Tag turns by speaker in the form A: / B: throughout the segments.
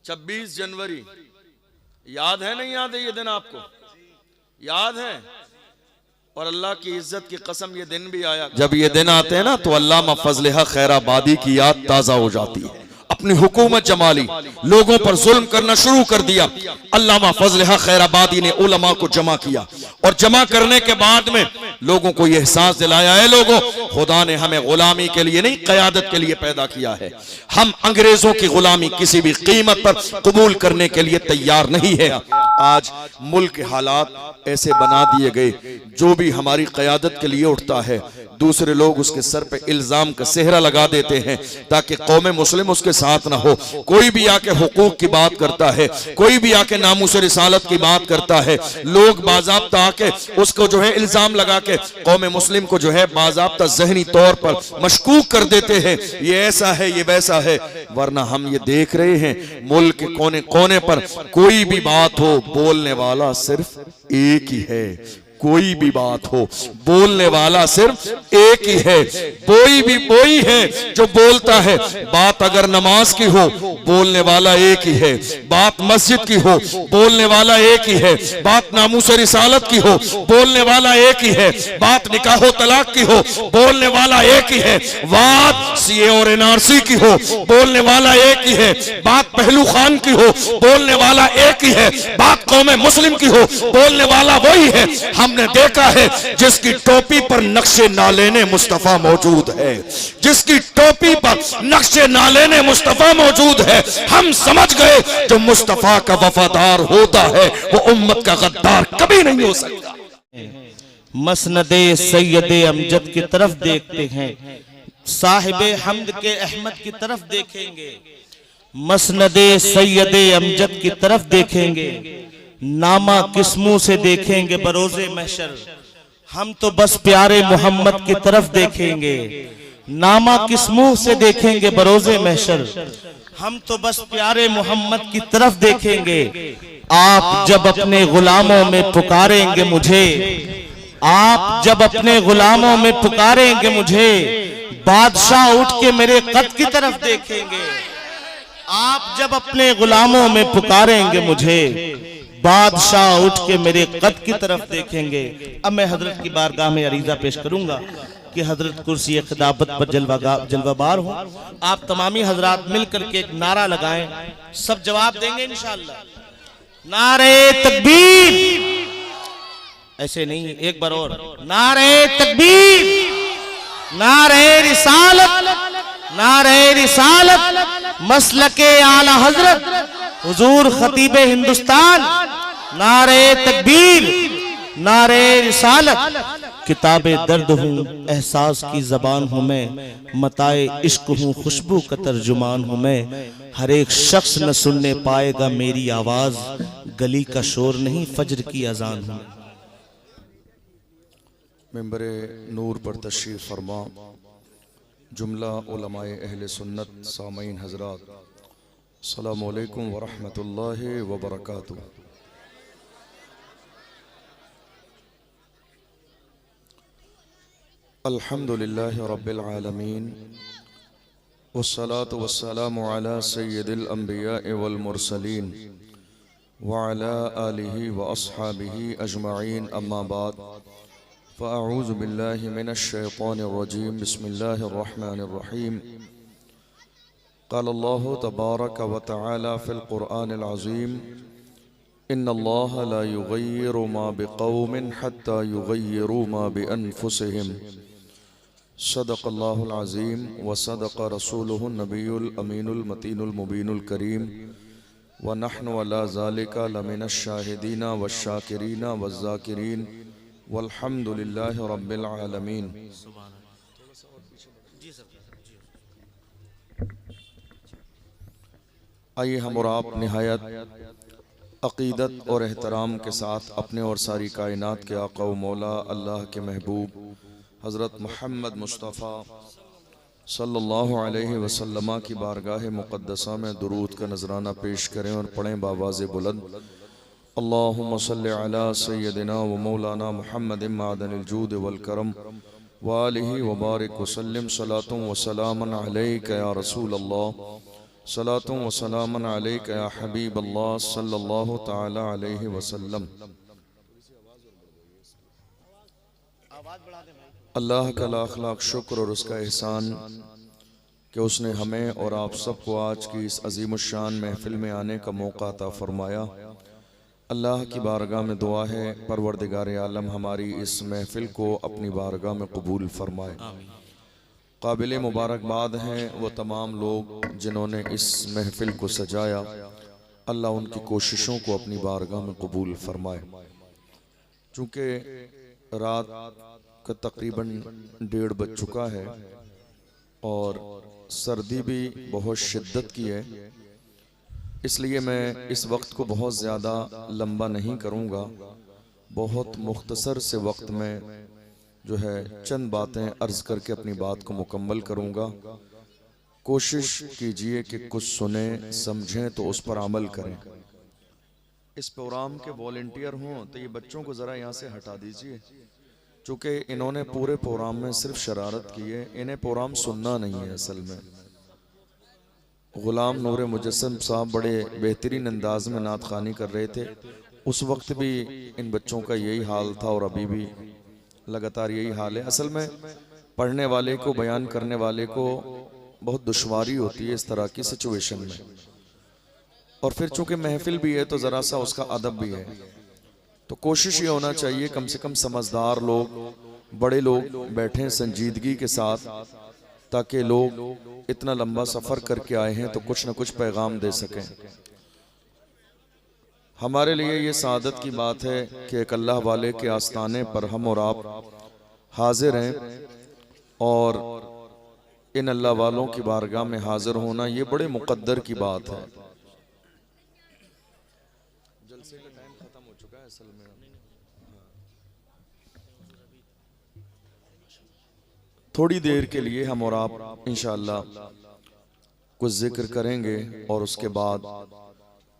A: 26 जनवरी याद है नहीं याद है ये दिन आपको याद है। और अल्लाह की इज्जत की कसम ये दिन भी आया, जब ये दिन आते हैं ना तो अल्लामा फजल खैराबादी की याद ताजा हो जाती है। अपनी हुकूमत जमा ली, लोगों पर जुल्म करना शुरू कर दिया। अल्लामा फजल खैराबादी ने उलमा को जमा किया और जमा करने के बाद में लोगों को यह एहसास दिलाया है, लोगों खुदा ने हमें गुलामी के लिए नहीं क़यादत के लिए पैदा किया है। हम अंग्रेजों की गुलामी किसी भी कीमत पर कबूल करने के लिए तैयार नहीं है। आज मुल्क के हालात ऐसे बना दिए गए, जो भी हमारी क़यादत के लिए उठता है दूसरे लोग उसके सर पे इल्जाम का सेहरा लगा देते हैं ताकि कौम मुस्लिम उसके साथ ना हो। कोई भी आके हुकूक की बात करता है, कोई भी आके नामूस रिसालत की बात करता है, लोग बाज़ाब्ता आके उसको जो है इल्जाम लगा के कौम मुस्लिम को जो है बाज़ाब्ता ज़हनी तौर पर मशकूक कर देते हैं, ये ऐसा है ये वैसा है। वरना हम ये देख रहे हैं मुल्क के कोने कोने पर कोई भी बात हो बोलने वाला सिर्फ एक ही है। कोई भी बात हो बोलने वाला सिर्फ एक ही है, कोई भी वही है जो बोलता है। बात अगर नमाज की हो बोलने वाला एक ही है, बात मस्जिद की हो बोलने वाला एक ही है, बात नामूस रिसालत की हो बोलने वाला एक ही है, बात निकाह तलाक की हो बोलने वाला एक ही है, बात सीए और एनआरसी की हो बोलने वाला एक ही है, बात पहलू खान की हो बोलने वाला एक ही है, बात कौम मुस्लिम की हो बोलने वाला वही है। हमने देखा है जिसकी टोपी पर नक्शे नालेने मुस्तफा मौजूद है, जिसकी टोपी पर नक्शे नालेने मुस्तफा मौजूद है, हम समझ गए जो मुस्तफा का वफादार होता है वो उम्मत का गद्दार कभी नहीं हो सकता।
B: मसनदे सैयदे अमजद की तरफ देखते हैं, साहिबे हम्द के अहमद की तरफ देखेंगे, मसनदे सैयदे अमजद की तरफ देखेंगे, नामा किस मुंह से देखेंगे बरोज़े महशर। हम तो बस प्यारे मोहम्मद की तरफ देखेंगे, नामा किस मुंह से देखेंगे बरोज़े महशर। हम तो बस प्यारे मोहम्मद की तरफ देखेंगे। आप जब अपने गुलामों में पुकारेंगे मुझे, आप जब अपने गुलामों में पुकारेंगे मुझे, बादशाह उठ के मेरे कद की तरफ देखेंगे। आप जब अपने गुलामों में पुकारेंगे मुझे, बादशाह उठ के मेरे कद की तरफ देखेंगे। अब मैं हजरत की बारगाह में अरीजा पेश करूंगा कि हजरत कुर्सी खिदाबत पर जलवाबार हो। आप तमामी हजरात मिलकर के एक नारा लगाएं, सब जवाब देंगे इंशाअल्लाह। नारे तकबीर, ऐसे नहीं एक बार और, नारे तकबीर, नारे रिसालत, नारे रिसालत, मसलके आला हजरत हुजूर खतीबे हिंदुस्तान, नारे तकबीर, नारे रिसालत। किताबे दर्द हूँ एहसास की जबान हूँ मैं, मताए इश्क हूँ खुशबू का तर्जुमान हूँ मैं। हर एक शख्स न सुनने पाएगा मेरी आवाज, गली का शोर नहीं फज्र की अजान हूँ।
A: मिंबरे नूर पर तशरीफ फरमा जुमला उलमाए अहले सुन्नत सामईन हजरात, अस्सलामु अलैकुम व रहमतुल्लाहि व बरकातुहू। अल्हम्दुलिल्लाहि रब्बिल आलमीन वस्सलातु वस्सलामु अला सय्यिदिल अंबिया वल मुरसलीन व अला आलिहि व अस्हाबिहि अजमईन, अम्मा बाद फ़अऊज़ु बिल्लाहि मिनश शैतानिर रजीम, बिस्मिल्लाहिर रहमानिर रहीम। क़ालल्लाहु तबारक व तआला फ़िल क़ुरआनिल अज़ीम, इन्नल्लाहा ला युग़य्यिरु मा बिक़ौमिन हत्ता युग़य्यिरु मा बिअन्फुसिहिम। सदक़ल्लाहुल अज़ीम व सदक़ रसूलुहुन नबियुल अमीनुल मतीनुल मुबीनुल करीम व नहनु अला ज़ालिका लमिनश शाहिदीना वश्शाकिरीना वज़्ज़ाकिरीन वल्हम्दुलिल्लाहि रब्बिल आलमीन। आइए हम और आप निहायत अक़ीदत और एहतराम के साथ अपने और सारी कायनात के आका व मौला अल्लाह के महबूब हज़रत मुहम्मद मुस्तफ़ा सल्लल्लाहु अलैहि वसल्लम की बारगाह मुक़द्दसा में दुरूद का नजराना पेश करें और पढ़ें बावाज़े बुलंद, अल्लाहुम्मा सल्लि अला सय्यदिना व मौलाना मुहम्मदिन मादनिल जूद वल करम व आलिहि व बारिक व सल्लिम सलातुन व सलामन अलैका या रसूल अल्लाह सलातु व सलामन अलैका या हबीब अल्लाह सल्लल्लाहु ताला अलैहि वसल्लम। अल्लाह का लाख लाख शुक्र और उसका एहसान कि उसने हमें और आप सबको आज की इस अजीमुश्शान महफिल में आने का मौका अता फरमाया। अल्लाह की बारगाह में दुआ है परवरदिगार आलम हमारी इस महफिल को अपनी बारगाह में कबूल फरमाए। काबिल मुबारकबाद हैं वो तमाम लोग जिन्होंने इस महफिल को सजाया। अल्लाह उनकी कोशिशों को अपनी बारगाह में कबूल फरमाए। चूँकि रात का तकरीबन 1:30 बज चुका है और सर्दी भी बहुत शिद्दत की है, इसलिए मैं इस वक्त को बहुत ज़्यादा लंबा नहीं करूँगा। बहुत मुख्तसर से वक्त में जो है चंद बातें अर्ज़ करके अपनी बात को मुकम्मल करूँगा। कोशिश कीजिए कि कुछ सुने समझें तो उस पर अमल करें। इस प्रोग्राम के वॉलंटियर हों तो ये बच्चों को ज़रा यहाँ से हटा दीजिए, चूँकि इन्होंने पूरे प्रोग्राम में सिर्फ शरारत की है, इन्हें प्रोग्राम सुनना नहीं है। असल में गुलाम नूर मुजस्सम साहब बड़े बेहतरीन अंदाज में नात ख़ानी कर रहे थे, उस वक्त भी इन बच्चों का यही हाल था और अभी भी लगातार यही हाल है। असल में पढ़ने वाले को, बयान करने वाले को बहुत दुश्वारी होती है इस तरह की सिचुएशन में, और फिर चूंकि महफिल भी है तो ज़रा सा उसका अदब भी है। तो कोशिश ये होना चाहिए कम से कम समझदार लोग, बड़े लोग बैठें संजीदगी के साथ, ताकि लोग इतना लंबा सफ़र करके आए हैं तो कुछ न कुछ पैगाम दे सकें। हमारे लिए ये सादत की बात है कि एक अल्लाह वाले के आस्ताने पर हम और आप हाजिर हैं, और इन अल्लाह वालों की बारगाह में हाजिर होना ये बड़े मुकद्दर की बात है। जलसे का टाइम खत्म हो चुका है असल में। थोड़ी देर के लिए हम और आप इंशाअल्लाह कुछ जिक्र करेंगे और उसके बाद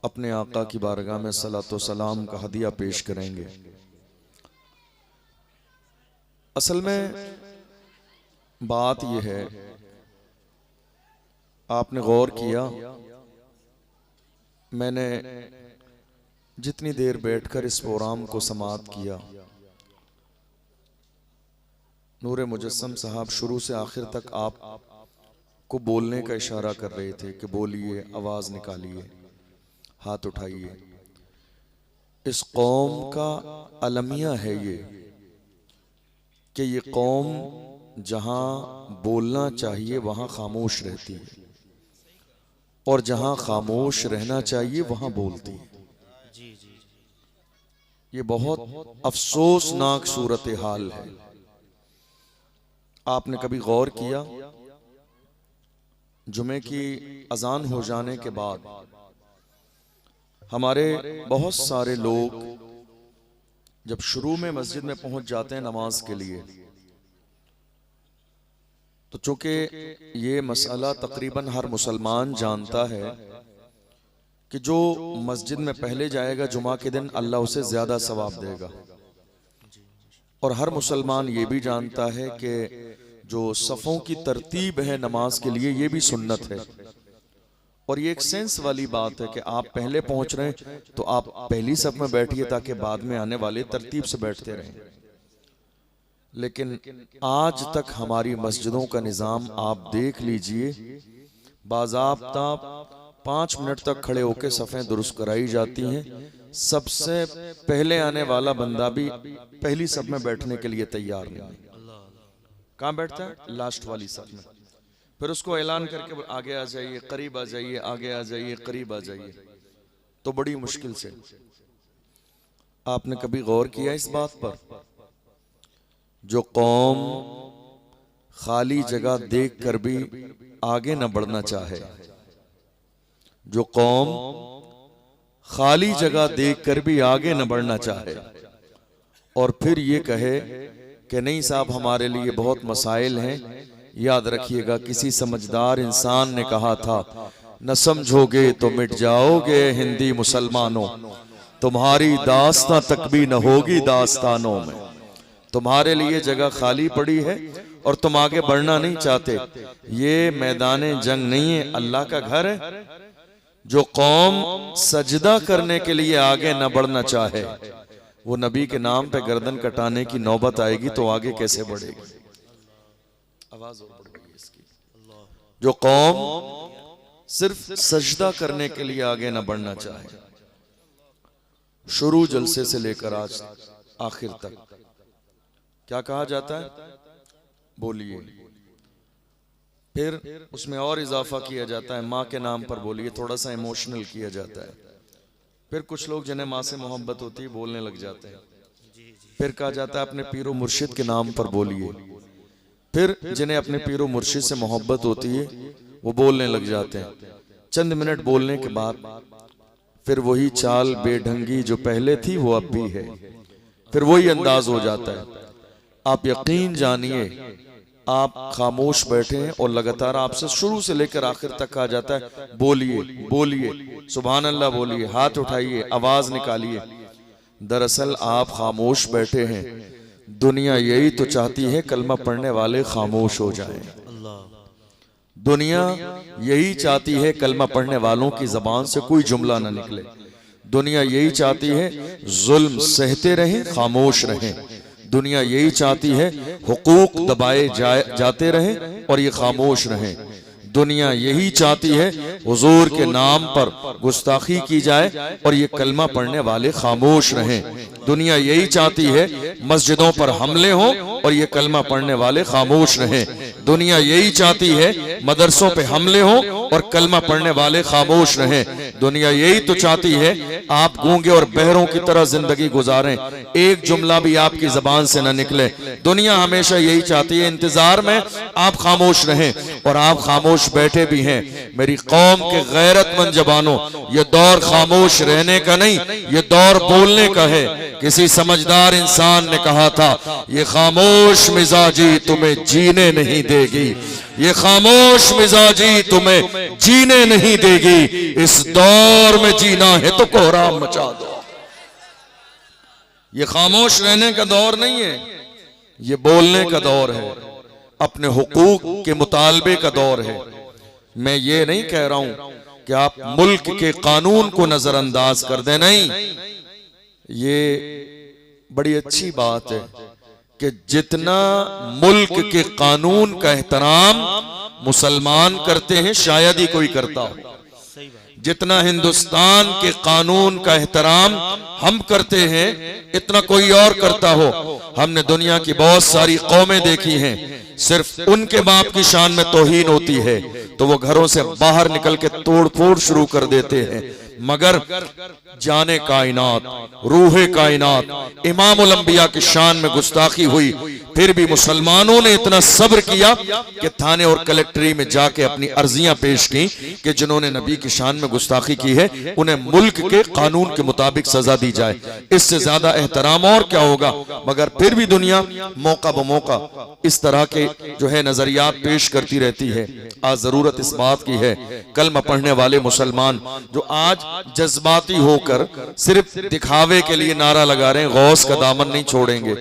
A: अपने आका की बारगाह में सलातो सलाम का हदिया पेश करेंगे। असल में बात यह है, आपने गौर किया, मैंने जितनी देर बैठकर इस प्रोग्राम को समाअत किया, नूर मुजस्सम साहब शुरू से आखिर तक आप को बोलने का इशारा कर रहे थे कि बोलिए, आवाज निकालिए, हाथ उठाइए। इस कौम का अलमिया है ये कि ये कौम जहां बोलना चाहिए वहां खामोश रहती है, और जहां खामोश रहना चाहिए वहां बोलती है। ये बहुत अफसोसनाक सूरत हाल है। आपने कभी गौर किया, जुमे की अजान हो जाने के बाद हमारे बहुत सारे लोग जब शुरू में मस्जिद में पहुंच जाते हैं नमाज के लिए, तो चूंकि ये मसला तकरीबन हर मुसलमान जानता है कि जो मस्जिद में पहले जाएगा जुमा के दिन अल्लाह उसे ज्यादा सवाब देगा, और हर मुसलमान ये भी जानता है कि जो सफ़ों की तरतीब है नमाज के लिए ये भी सुन्नत है। और ये एक सेंस वाली बात है कि आप पहले पहुंच रहे हैं तो आप पहली सफ में बैठिए ताकि बाद में आने वाले तरतीब से बैठते रहें। लेकिन आज तक हमारी मस्जिदों का निज़ाम आप देख लीजिए, बाज़ाब्ता 5 मिनट तक खड़े होकर सफ़ें दुरुस्त कराई जाती हैं। सबसे पहले आने वाला बंदा भी पहली सफ में बैठने के लिए तैयार नहीं। कहाँ बैठता है? लास्ट वाली सफ में। फिर उसको ऐलान करके आगे आ जाइए, करीब आ जाइए, आगे आ जाइए, करीब आ जाइए, तो बड़ी मुश्किल से। आपने कभी गौर किया इस बात पर? जो कौम खाली जगह देखकर भी आगे न बढ़ना चाहे, जो कौम खाली जगह देखकर भी आगे न बढ़ना चाहे और फिर ये कहे कि नहीं साहब हमारे लिए बहुत मसाइल हैं, याद रखिएगा किसी समझदार इंसान ने कहा था, न समझोगे तो मिट जाओगे हिंदी मुसलमानों, तुम्हारी दास्तां तक भी न होगी दास्तानों में। तुम्हारे लिए जगह खाली पड़ी है और तुम आगे बढ़ना नहीं चाहते। ये मैदान जंग नहीं है, अल्लाह का घर है। जो कौम सजदा करने के लिए आगे न बढ़ना चाहे, वो नबी के नाम पे गर्दन कटाने की नौबत आएगी तो आगे कैसे बढ़ेगी। आवाज और बढ़ेगी इसकी। जो कौम सिर्फ सजदा करने के लिए आगे न बढ़ना चाहे, शुरू जलसे से लेकर आज आखिर तक क्या कहा जाता है, बोलिए। फिर उसमें और इजाफा किया जाता है, माँ के नाम पर बोलिए, थोड़ा सा इमोशनल किया जाता है। फिर कुछ लोग जिन्हें माँ से मोहब्बत होती है बोलने लग जाते हैं। फिर कहा जाता है अपने पीरो मुर्शिद के नाम पर बोलिए। फिर जिन्हें अपने पीरो मुर्शिद से मोहब्बत होती है वो बोलने लग जाते हैं। चंद मिनट बोलने के बाद फिर वही चाल बेढंगी जो पहले थी वो अब भी है, फिर वही अंदाज हो जाता है। आप यकीन जानिए, आप खामोश बैठे हैं और लगातार आपसे शुरू से लेकर आखिर तक कहा जाता है बोलिए बोलिए, सुभान अल्लाह बोलिए, हाथ उठाइए, आवाज निकालिए। दरअसल आप खामोश बैठे हैं, दुनिया यही तो चाहती है कलमा पढ़ने वाले खामोश हो जाएं। दुनिया यही चाहती है कलमा पढ़ने वालों की जबान से कोई जुमला ना निकले। दुनिया यही चाहती है जुल्म सहते रहें, खामोश रहें। दुनिया यही चाहती है हुकूक दबाए जाते रहें और ये खामोश रहें। दुनिया यही चाहती है हुजूर के नाम पर गुस्ताखी की जाए और ये कलमा पढ़ने वाले खामोश रहें। दुनिया यही चाहती है मस्जिदों पर हमले हों और ये कलमा पढ़ने वाले खामोश रहें। दुनिया यही चाहती है मदरसों पे हमले हों और कलमा पढ़ने वाले खामोश रहें। दुनिया यही तो चाहती है आप गूंगे और बहरों की तरह जिंदगी गुजारें, एक जुमला भी आपकी जबान से न निकले। दुनिया हमेशा यही चाहती है इंतजार में आप खामोश रहें और आप खामोश बैठे भी हैं। मेरी कौम के गैरतमंद जबानों, ये दौर खामोश रहने का नहीं, ये दौर बोलने का है। किसी समझदार इंसान ने कहा था ये खामोश मिजाजी तुम्हें जीने नहीं देगी, ये खामोश मिजाजी तुम्हें जीने नहीं देगी। इस दौर में जीना है तो कोहराम मचा दो। ये खामोश रहने का दौर नहीं है, ये बोलने का दौर है, अपने हुकूक के मुतालबे का दौर है। मैं ये नहीं कह रहा हूं कि आप मुल्क के कानून को नजरअंदाज कर दें, नहीं। ये बड़ी अच्छी बात है कि जितना मुल्क के कानून का एहतराम मुसलमान करते हैं शायद ही कोई करता हो, जितना हिंदुस्तान के कानून का एहतराम हम करते हैं इतना कोई और करता हो। हमने दुनिया की बहुत सारी कौमें देखी हैं, सिर्फ उनके बाप की शान में तौहीन होती है तो वो घरों से बाहर निकल के तोड़ फोड़ शुरू कर देते हैं। मगर जाने कायनात, रूहे कायनात, इमामुल अंबिया की शान में गुस्ताखी हुई, फिर भी मुसलमानों ने इतना सब्र किया कि थाने और कलेक्ट्री में जाके अपनी अर्जियां पेश की कि जिन्होंने नबी की शान में गुस्ताखी की है उन्हें मुल्क के कानून के मुताबिक सजा दी जाए। इससे ज्यादा एहतराम और क्या होगा। मगर फिर भी दुनिया मौका ब मौका इस तरह के जो है नजरियात पेश करती रहती है। आज जरूरत इस बात की है कलमा पढ़ने वाले मुसलमान जो आज जज्बाती होकर सिर्फ दिखावे के लिए नारा लगा रहे हैं, गौस का दामन नहीं छोड़ेंगे,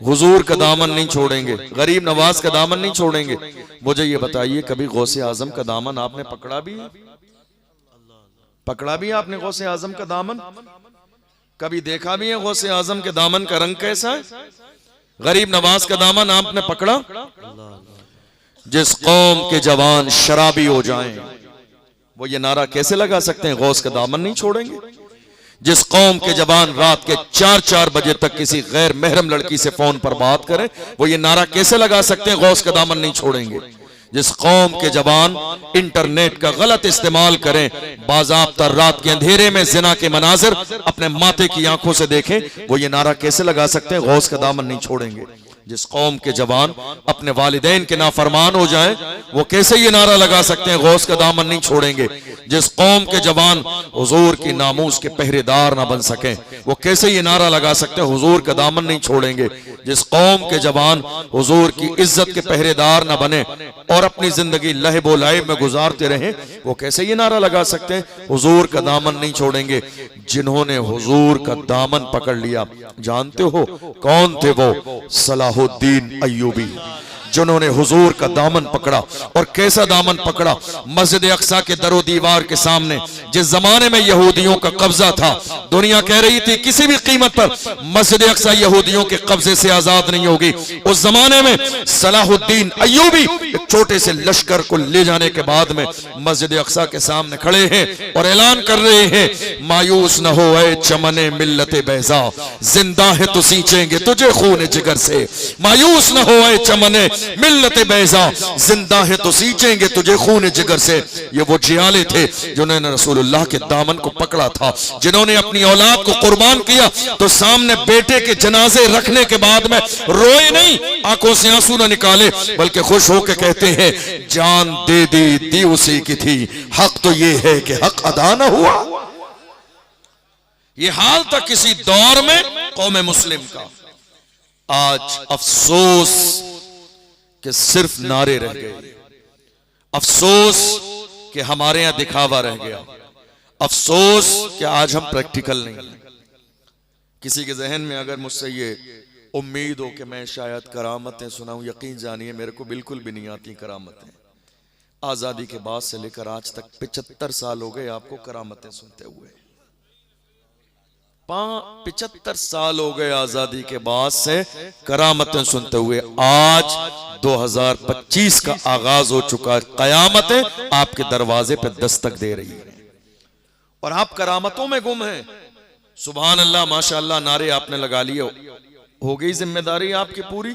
A: हुजूर का दामन नहीं छोड़ेंगे, गरीब नवाज का दामन नहीं छोड़ेंगे। मुझे ये बताइए कभी गौसे आजम का दामन आपने पकड़ा भी? पकड़ा भी आपने गौसे आजम का दामन? कभी देखा भी है गौसे आजम के दामन का रंग कैसा है? गरीब नवाज का दामन आपने पकड़ा? जिस कौम के जवान शराबी हो जाएं वो ये नारा कैसे लगा सकते हैं गौस का दामन नहीं छोड़ेंगे? जिस कौम के जवान रात के 4-4 बजे तक किसी गैर महरम लड़की से फोन पर बात करें वो ये नारा कैसे लगा सकते हैं गौस का दामन नहीं छोड़ेंगे? जिस कौम के जवान इंटरनेट का गलत इस्तेमाल करें, बाज़ाब्ता रात के अंधेरे में जिना के मनाजिर अपने माथे की आंखों से देखें, वो ये नारा कैसे लगा सकते हैं गौस का दामन नहीं छोड़ेंगे? जिस कौम के जवान अपने वालिदैन के नाफरमान हो जाएं, वो कैसे ये नारा लगा सकते हैं गौस का दामन नहीं छोड़ेंगे? जिस कौम के जवान हुजूर की नामूस के पहरेदार ना बन सकें, वो कैसे ये नारा लगा सकते हैं हुजूर का दामन नहीं छोड़ेंगे? जिस कौम के जवान हुजूर की इज्जत के पहरेदार ना बने और अपनी जिंदगी लहबो लाइब में गुजारते रहें, वो कैसे ये नारा लगा सकते हैं हुजूर का दामन नहीं छोड़ेंगे? जिन्होंने हुजूर का दामन पकड़ लिया, जानते हो कौन थे वो? सलाहुद्दीन अय्यूबी। जिन्होंने हुजूर का दामन पकड़ा। और कैसा दामन पकड़ा? मस्जिद अक्सा के दरो दीवार के सामने जिस जमाने में यहूदियों का कब्जा था, दुनिया कह रही थी किसी भी कीमत पर मस्जिद अक्सा यहूदियों के कब्जे से आजाद नहीं होगी। उस जमाने में सलाहुद्दीन अय्यूबी एक छोटे से लश्कर को ले जाने के बाद में मस्जिद अक्सा के सामने खड़े हैं और ऐलान कर रहे हैं, मायूस न हो ऐ चमने मिल्लत बैज़ा, जिंदा है तो सींचेंगे तुझे खून जिगर से। मायूस न हो ऐ चमने मिल्लत बैज़ा, जिंदा है तो सींचेंगे तुझे खून जिगर से। ये वो जियाले थे जिन्होंने रसूलुल्लाह के दामन को पकड़ा था, जिन्होंने अपनी औलाद को कुर्बान किया तो सामने बेटे के जनाजे रखने के बाद में रोए नहीं, आंखों से आंसू न निकाले, बल्कि खुश होकर कहते हैं जान दे दी उसी की थी, हक तो ये है कि हक अदा न हुआ। ये हाल था किसी दौर में कौम मुस्लिम का। आज अफसोस कि सिर्फ नारे रह गए, अफसोस कि हमारे यहां दिखावा रह गया, अफसोस कि आज हम प्रैक्टिकल नहीं। किसी के जहन में अगर मुझसे ये उम्मीद हो कि मैं शायद करामतें सुनाऊं, यकीन जानिए मेरे को बिल्कुल भी नहीं आती करामतें। आजादी के बाद से लेकर आज तक 75 साल हो गए आपको करामतें सुनते हुए। 75 साल हो गए आजादी के बाद से करामतें सुनते हुए। आज 2025 का आगाज हो चुका है, कयामतें आपके दरवाजे पे दस्तक दे रही है और आप करामतों में गुम हैं। सुभान अल्लाह, माशाअल्लाह, नारे आपने लगा लिए, हो गई जिम्मेदारी आपकी पूरी?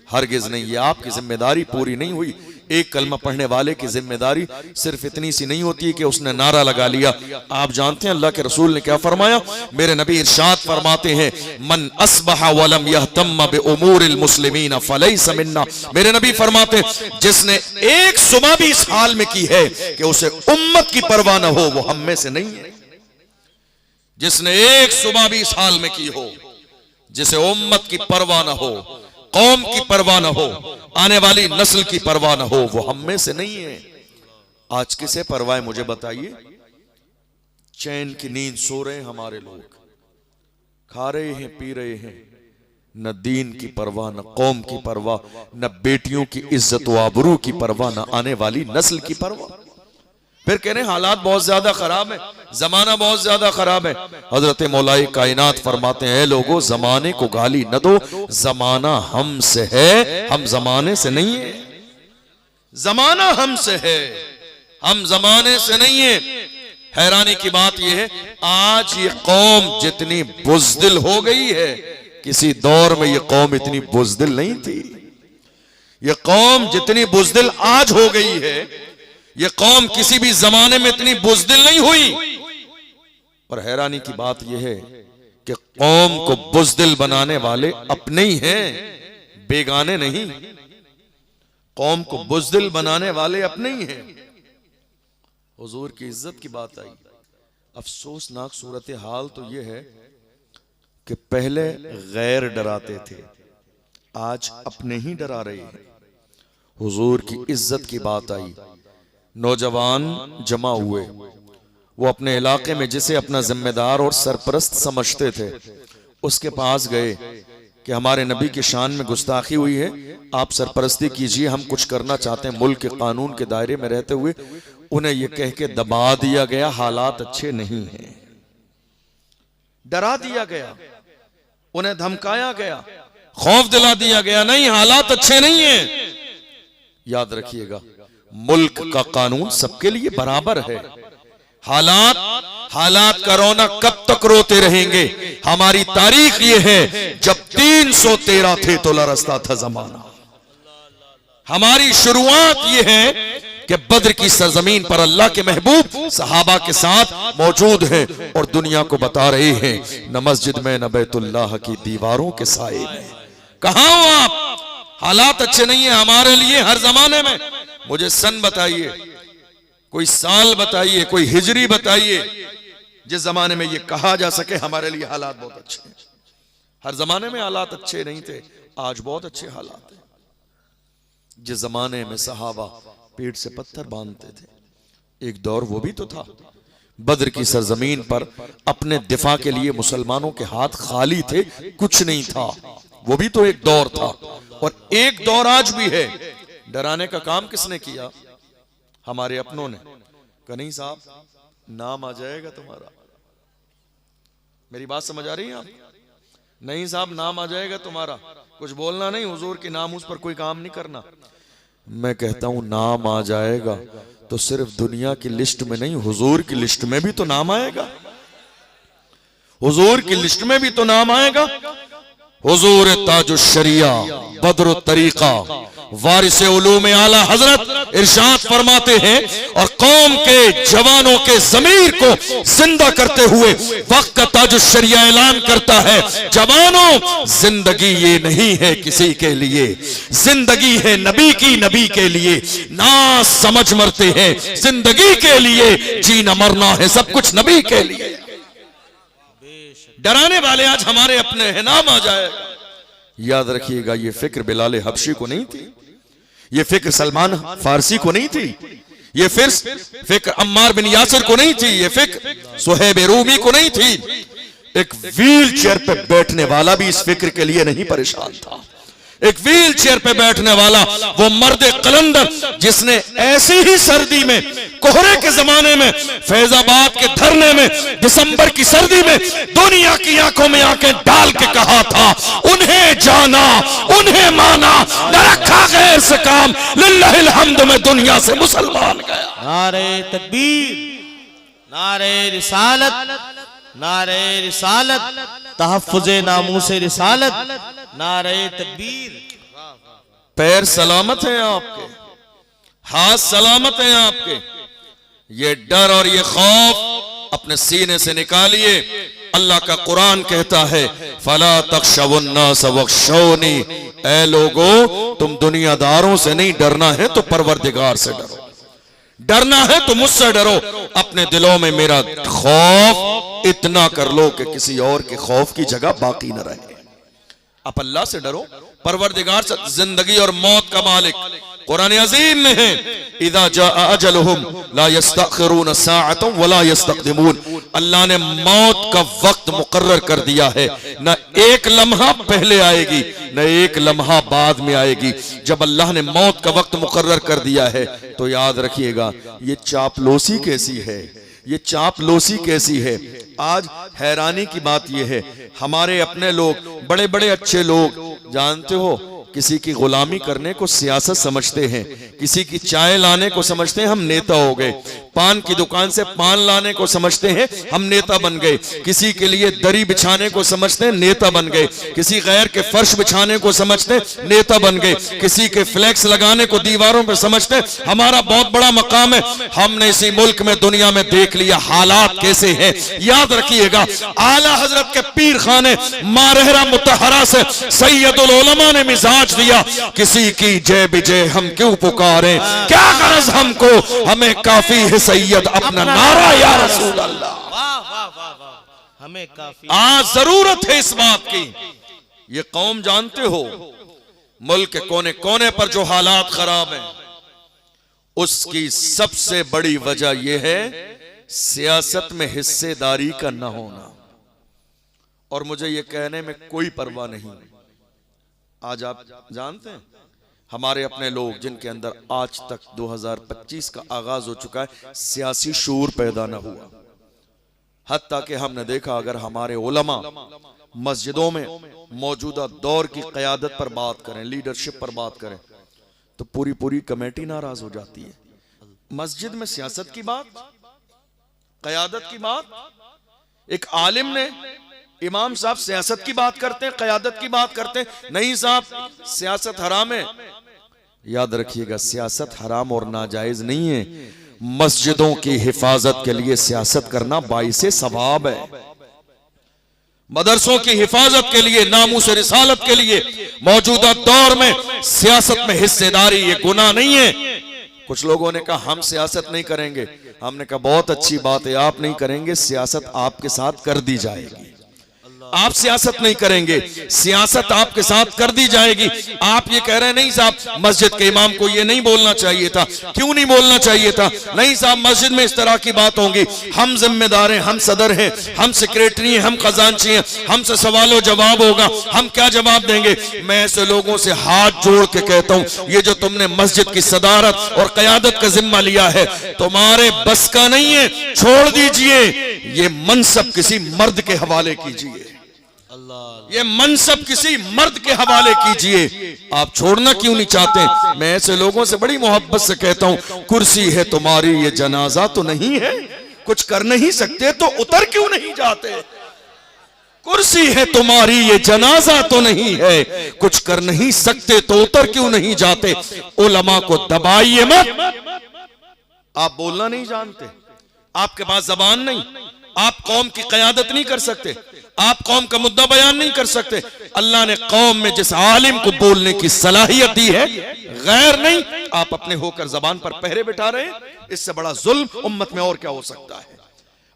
A: हरगिज नहीं, ये आपकी जिम्मेदारी पूरी नहीं हुई। एक कलमा पढ़ने वाले की जिम्मेदारी सिर्फ इतनी सी नहीं होती कि उसने नारा लगा लिया। आप जानते हैं अल्लाह के रसूल ने क्या फरमाया? मेरे नबी इरशाद फरमाते हैं, मन अस्बहा वलम यहतम बिउमूरिल मुस्लिमीन फलैसा मिन्ना। मेरे नबी फरमाते हैं जिसने एक सुबह भी इस हाल में की है कि उसे उम्मत की परवाह न हो, वो हम में से नहीं है। जिसने एक सुबह भी इस हाल में की हो, जिसे उम्मत की परवाह न हो, कौम की परवाह न हो, आने वाली नस्ल की परवाह न हो, वो हम में से नहीं है। आज किसे परवाह है मुझे बताइए? चैन की नींद सो रहे हैं हमारे लोग, खा रहे हैं, पी रहे हैं, न दीन की परवाह, न कौम की परवाह, न बेटियों की इज्जत व आबरू की परवाह, न आने वाली नस्ल की परवाह। फिर कह रहे हैं हालात बहुत ज्यादा खराब है, जमाना बहुत ज्यादा खराब है। हजरत मौलाई कायनात फरमाते हैं, लोगों जमाने को गाली न दो, जमाना हमसे है, हम जमाने से नहीं है। जमाना हमसे है, हम जमाने से नहीं है। हैरानी की बात यह है, आज ये कौम जितनी बुज़दिल हो गई है, किसी दौर में ये कौम इतनी बुज़दिल नहीं थी। ये कौम जितनी बुज़दिल आज हो गई है, ये कौम किसी भी जमाने में इतनी बुज़दिल नहीं हुई। और हैरानी की बात यह है कि कौम को बुज़दिल बनाने वाले अपने ही हैं, बेगाने नहीं। कौम को बुज़दिल बनाने वाले अपने ही हैं। हुजूर की इज्जत की बात आई। अफसोसनाक सूरत हाल तो यह है कि पहले गैर डराते थे, आज अपने ही डरा रहे हैं। हुजूर की इज्जत की बात आई, नौजवान जमा हुए, वो अपने इलाके में जिसे अपना जिम्मेदार और सरपरस्त समझते थे उसके पास गए कि हमारे नबी की शान में गुस्ताखी हुई है, आप सरपरस्ती कीजिए, हम कुछ करना चाहते हैं मुल्क के कानून के दायरे में रहते हुए। उन्हें यह कह के दबा दिया गया हालात अच्छे नहीं हैं, डरा दिया गया, उन्हें धमकाया गया, खौफ दिला दिया गया, नहीं हालात अच्छे नहीं हैं। याद रखिएगा, मुल्क का कानून सबके लिए बराबर है। हालात का रोना कब तक रोते रहेंगे? हमारी तारीख ये है, जब 313 थे तो लरसता था जमाना। हमारी शुरुआत ये है कि बद्र की सरजमीन पर अल्लाह के महबूब सहाबा के साथ मौजूद हैं और दुनिया को बता रहे हैं, न मस्जिद में न बैतुल्लाह की दीवारों के साए में। कहां हो आप? हालात अच्छे नहीं है हमारे लिए हर जमाने में। मुझे सन बताइए, कोई साल बताइए, कोई हिजरी बताइए जिस जमाने में ये कहा जा सके हमारे लिए हालात बहुत अच्छे हैं। हर जमाने में हालात अच्छे नहीं थे, आज बहुत अच्छे हालात हैं। जिस जमाने में सहाबा पेट से पत्थर बांधते थे, एक दौर वो भी तो था। बद्र की सरजमीन पर अपने दिफा के लिए मुसलमानों के हाथ खाली थे, कुछ नहीं था, वो भी तो एक दौर था। और एक दौर आज भी है डराने का काम किसने किया? हमारे अपनों ने। कहा नहीं साहब, नाम आ जाएगा तुम्हारा। मेरी बात समझ आ रही है आप? नहीं साहब, नाम आ जाएगा तुम्हारा, कुछ बोलना नहीं, हुजूर की नामूस पर कोई काम नहीं करना। मैं कहता हूं नाम आ जाएगा तो सिर्फ दुनिया की लिस्ट में नहीं, हुजूर की लिस्ट में भी तो नाम आएगा। हुजूर की लिस्ट में भी तो नाम आएगा। हुजूर ताजुश शरिया बद्र तरीका वारिस उलूम आला हजरत इरशाद फरमाते हैं, और कौम के जवानों के ज़मीर को जिंदा करते हुए वक्त का ताजुश शरिया ऐलान करता है, जवानों जिंदगी ये नहीं है किसी के लिए, जिंदगी है नबी की, नबी के लिए। ना समझ मरते हैं, जिंदगी के लिए, जीना मरना है सब कुछ नबी के लिए। डराने वाले आज हमारे अपने हैं, नाम आ जाएगा। याद रखिएगा, ये फिक्र बिलाल हबशी को नहीं थी, ये फिक्र सलमान फारसी को नहीं थी, ये फिक्र अम्मार बिन यासिर को नहीं थी, ये फिक्र सुहैब रूमी को नहीं थी। एक व्हील चेयर पे बैठने वाला भी इस फिक्र के लिए नहीं परेशान था। एक व्हील चेयर पे बैठने वाला वो मर्द कलंदर जिसने ऐसी ही सर्दी में, कोहरे के जमाने में, फैजाबाद के धरने में, दिसंबर की सर्दी में दुनिया की आंखों में आंखें डाल के कहा था, उन्हें जाना, उन्हें माना, न रखा गैर से काम, लिल्लाहिल हम्द में दुनिया से मुसलमान गया।
B: नारे तकबीर, नारे रिसालत, नारे रिसालत, तहफ्फुज़े नामूसे रिसालत, नारे तकबीर।
A: पैर सलामत हैं आपके, हाथ सलामत हैं आपके। ये डर और ये खौफ अपने सीने से निकालिए। अल्लाह का कुरान कहता है, फला तख्शवुन्नास वख्शौनी, ऐ लोगो तुम दुनियादारों से नहीं डरना है तो परवरदिगार से डरो, डरना है तो मुझसे डरो। अपने दिलों में मेरा खौफ इतना कर लो कि किसी और के खौफ की जगह बाकी न रहे। आप अल्लाह से डरो, परवरदिगार से। जिंदगी और मौत का मालिक कुरान अजीम में है, इदा जाअ अजलुहुम ला यस्तअखिरून साअतन वला यस्तक़दिमून। अल्लाह ने मौत का वक्त मुकर्रर कर दिया है, न एक लम्हा पहले आएगी न एक लम्हा बाद में आएगी। जब अल्लाह ने मौत का वक्त मुकर्रर कर दिया है तो याद रखिएगा, ये चापलूसी कैसी है, ये चापलूसी कैसी है। आज हैरानी की बात यह है, हमारे अपने लोग, बड़े बड़े अच्छे लोग, जानते हो, किसी की गुलामी करने को सियासत समझते हैं, किसी की चाय लाने को समझते हैं हम नेता हो गए, पान की दुकान से पान लाने को समझते हैं हम नेता बन गए, किसी के लिए दरी बिछाने को समझते हैं नेता बन गए, किसी गैर के फर्श बिछाने को समझते हैं नेता बन गए, किसी के फ्लैक्स लगाने को दीवारों पर समझते हैं हमारा बहुत बड़ा मकाम है। हमने इसी मुल्क में, दुनिया में देख लिया हालात कैसे हैं। याद रखिएगा, आला हजरत के पीर खाने मारहरा मुतहरा से सैयदुल उलमा ने मिजाज दिया, किसी की जय विजय हम क्यों पुकारें, क्या गरज हमको, हमें काफी है सैयद अपना नारा या रसूल अल्लाह।
B: वाह वाह वाह वाह, हमें काफी।
A: आज जरूरत है इस बात की। ये कौम जानते हो, मुल्क के कोने कोने पर जो हालात खराब हैं, उसकी सबसे बड़ी वजह यह है सियासत में हिस्सेदारी का न होना। और मुझे यह कहने में कोई परवाह नहीं, आज आप जानते हैं हमारे अपने लोग जिनके अंदर आज तक 2025 का आगाज हो चुका है, सियासी शूर पैदा न हुआ। हत्ता कि हमने देखा, अगर हमारे उलमा मस्जिदों में मौजूदा दौर की क़यादत पर बात करें, लीडरशिप पर बात करें, तो पूरी पूरी कमेटी नाराज हो जाती है। मस्जिद में सियासत की बात, क़यादत की बात। एक आलिम ने, इमाम साहब सियासत की बात करते हैं, क़यादत की बात करते हैं, नहीं साहब सियासत हराम है। याद रखिएगा, सियासत हराम और नाजायज नहीं है। मस्जिदों की हिफाजत के लिए सियासत करना बाइसे सवाब है, मदरसों की हिफाजत के लिए, नामूस रिसालत के लिए मौजूदा दौर में सियासत में हिस्सेदारी ये गुनाह नहीं है। कुछ लोगों ने कहा हम सियासत नहीं करेंगे, हमने कहा बहुत अच्छी बात है, आप नहीं करेंगे, सियासत आपके साथ कर दी जाएगी। आप सियासत नहीं करेंगे, सियासत आपके साथ कर दी जाएगी। आप ये कह रहे हैं नहीं साहब मस्जिद के इमाम को ये नहीं बोलना चाहिए था, क्यों नहीं बोलना चाहिए था? नहीं साहब मस्जिद में इस तरह की बात होगी, हम जिम्मेदार हैं, हम सदर हैं, हम सेक्रेटरी हैं, हम खजांची हैं, हमसे सवालों जवाब होगा, हम क्या जवाब देंगे? मैं ऐसे लोगों से हाथ जोड़ के कहता हूं, ये जो तुमने मस्जिद की सदारत और क़यादत का जिम्मा लिया है तुम्हारे बस का नहीं है, छोड़ दीजिए। ये मनसब किसी मर्द के हवाले कीजिए, ये मनसब किसी मर्द के हवाले कीजिए। आप छोड़ना क्यों नहीं चाहते? मैं ऐसे लोगों से बड़ी मोहब्बत से कहता हूं, कुर्सी है तुम्हारी ये जनाजा तो नहीं है, कुछ कर नहीं सकते तो उतर क्यों नहीं जाते? कुर्सी है तुम्हारी ये जनाजा तो नहीं है, कुछ कर नहीं सकते तो उतर क्यों नहीं जाते? उलमा को दबाइए मत। आप बोलना नहीं जानते, आपके पास जबान नहीं, आप कौम की क़यादत नहीं कर सकते, आप कौम का मुद्दा बयान नहीं कर सकते। अल्लाह ने कौम में जिस आलिम को बोलने की सलाहियत दी है, गैर नहीं, आप अपने होकर जबान पर पहरे बिठा रहे हैं। इससे बड़ा जुल्म उम्मत में और क्या हो सकता है?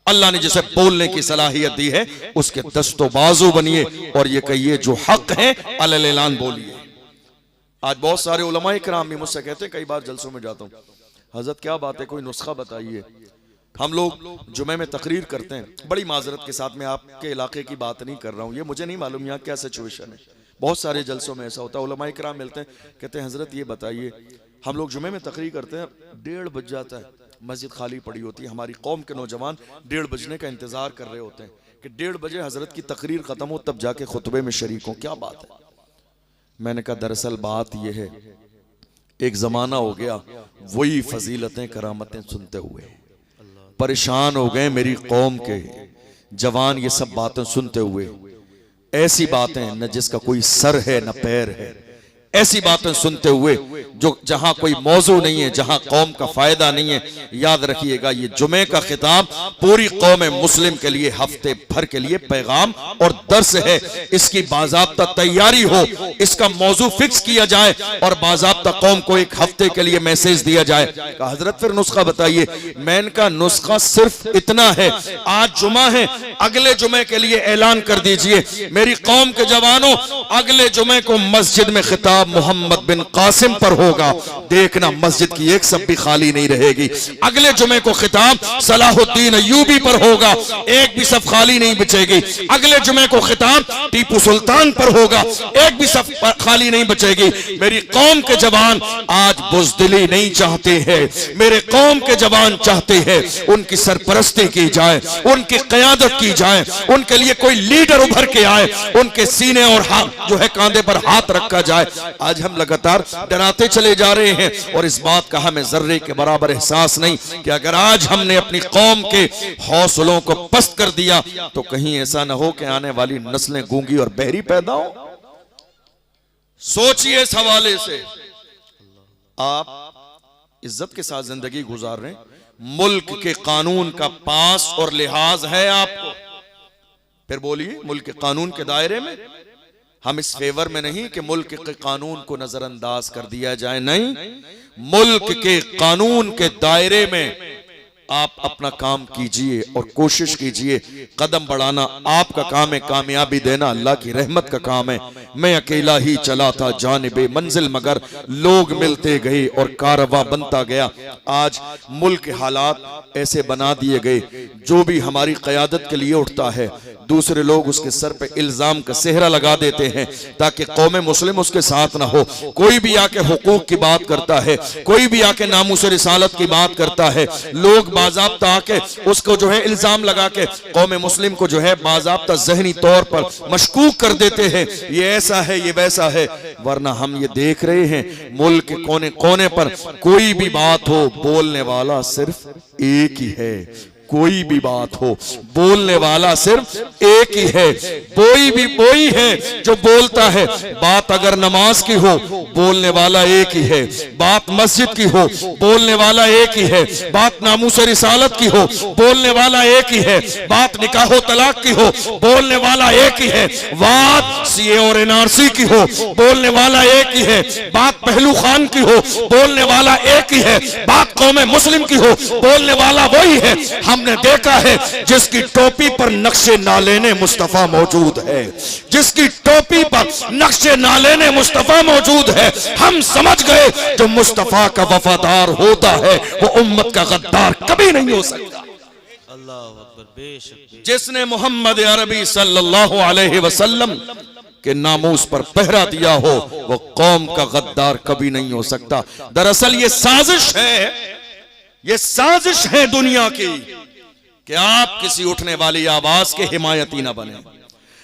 A: अल्लाह ने जिसे बोलने की सलाहियत दी है उसके दस्तो बाजू बनिए और ये कहिए जो हक है अलल ऐलान बोलिए। आज बहुत सारे उलमा इकराम भी मुझसे कहते हैं, कई बार जलसों में जाता हूं, हजरत क्या बात है, कोई नुस्खा बताइए। हम लोग जुमे में तकरीर करते हैं, बड़ी माजरत के साथ मैं आपके इलाके की बात नहीं कर रहा हूँ, ये मुझे नहीं मालूम यहाँ क्या सिचुएशन है। बहुत सारे जलसों में ऐसा होता है, उलमा इकराम मिलते हैं, कहते हैं हजरत ये बताइए, हम लोग जुमे में तकरीर करते हैं, 1:30 बज जाता है, मस्जिद खाली पड़ी होती है, हमारी कौम के नौजवान 1:30 बजने का इंतजार कर रहे होते हैं कि 1:30 बजे हजरत की तकरीर खत्म हो तब जाके खुतबे में शरीक हो। क्या बात है? मैंने कहा दरअसल बात यह है, एक जमाना हो गया वही फजीलतें करामतें सुनते हुए परेशान हो गए मेरी कौम के जवान, ये सब बातें सुनते हुए, ऐसी बातें न जिसका कोई सर है न पैर है, ऐसी बातें सुनते हुए जो जहां कोई मौजू नहीं है, जहां कौम का फायदा नहीं है। याद रखिएगा ये जुमे का खिताब पूरी कौम मुस्लिम के लिए हफ्ते भर के लिए पैगाम और दर्स है। इसकी बाज़ाब्ता तैयारी हो, इसका मौजू फिक्स किया जाए और बाज़ाब्ता कौम को एक हफ्ते के लिए मैसेज दिया जाए। कहा हजरत फिर नुस्खा बताइए। मैंने कहा नुस्खा सिर्फ इतना है, आज जुमा है, अगले जुमे के लिए ऐलान कर दीजिए मेरी कौम के जवानों, अगले जुमे को मस्जिद में खिताब मोहम्मद बिन कासिम पर होगा, देखना मस्जिद की एक सब भी खाली नहीं रहेगी। अगले जुमे को खिताब सलाहुद्दीन अय्यूबी पर होगा, एक भी सब खाली नहीं बचेगी। अगले जुमे को खिताब टीपू सुल्तान पर होगा, एक भी सब खाली नहीं बचेगी। मेरी कौम के जवान आज बुज़दिली नहीं चाहते हैं, मेरे कौम के जवान चाहते हैं उनकी सरपरस्ती की जाए, उनकी क़यादत की जाए, उनके लिए कोई लीडर उभर के आए, उनके सीने और हाथ जो है कांधे पर हाथ रखा जाए। आज हम लगातार डराते चले जा रहे हैं और इस बात का हमें जर्रे के बराबर एहसास नहीं कि अगर आज हमने अपनी कौम के हौसलों को पस्त कर दिया तो कहीं ऐसा ना हो कि आने वाली नस्लें गूंगी और बहरी पैदा हो। सोचिए इस हवाले से। आप इज्जत के साथ जिंदगी गुजार रहे हैं, मुल्क के कानून का पास और लिहाज है आपको। फिर बोलिए, मुल्क के कानून के दायरे में हम इस फेवर में नहीं कि मुल्क के कानून को नजरअंदाज कर दिया जाए, नहीं, मुल्क के कानून के दायरे में आप अपना काम कीजिए और कोशिश कीजिए। कदम बढ़ाना आपका काम है, कामयाबी देना अल्लाह की रहमत का काम है। मैं अकेला ही चला था जानिबे मंजिल, मगर लोग मिलते गए और कारवां बनता गया। आज मुल्क के हालात ऐसे बना दिए गए, जो भी हमारी क़यादत के लिए उठता है दूसरे लोग उसके सर पे इल्जाम का सेहरा लगा देते हैं ताकि कौम मुस्लिम उसके साथ ना हो। कोई भी आके हुकूक की बात करता है, कोई भी आके नामूस रिसालत की बात करता है, लोग बाज़ाब्ता आके उसको जो है इल्जाम लगा के कौम मुस्लिम को जो है बाज़ाब्ता ज़हनी तौर पर मशकूक कर देते हैं, ये ऐसा है ये वैसा है। वरना हम ये देख रहे हैं मुल्क के कोने कोने पर कोई भी बात हो बोलने वाला सिर्फ एक ही है, कोई भी बात हो बोलने वाला सिर्फ एक ही है, कोई भी वही है जो बोलता है। बात अगर नमाज की हो बोलने वाला एक ही है, बात मस्जिद की हो बोलने वाला एक ही है, बात नामूस रिसालत की हो बोलने वाला एक ही है, बात निकाह तलाक की हो बोलने वाला एक ही है, बात सीए और एनआरसी की हो बोलने वाला एक ही है, बात पहलू खान की हो बोलने वाला एक ही है, बात कौम मुस्लिम की हो बोलने वाला वही है।
C: हमने देखा है जिसकी टोपी पर नक्शे नालेने मुस्तफा मौजूद है, जिसकी टोपी पर नक्शे नालेने मुस्तफा मौजूद है, हम समझ गए जो मुस्तफा का वफादार होता है वो उम्मत का गद्दार कभी नहीं हो सकता।
B: अल्लाह अकबर, बेशक।
A: जिसने मोहम्मद अरबी सल्लल्लाहु अलैहि वसल्लम के नामूस पर पहरा दिया हो वो कौम का गद्दार कभी नहीं हो सकता। दरअसल ये साजिश है, ये साजिश है दुनिया की कि आप किसी उठने वाली आवाज के हिमायती ना बने।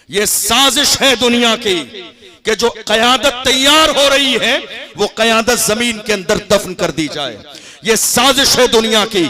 A: ये साजिश है दुनिया की कि जो कयादत तैयार हो रही है वो कयादत जमीन के अंदर दफन कर दी जाए। ये साजिश है दुनिया की।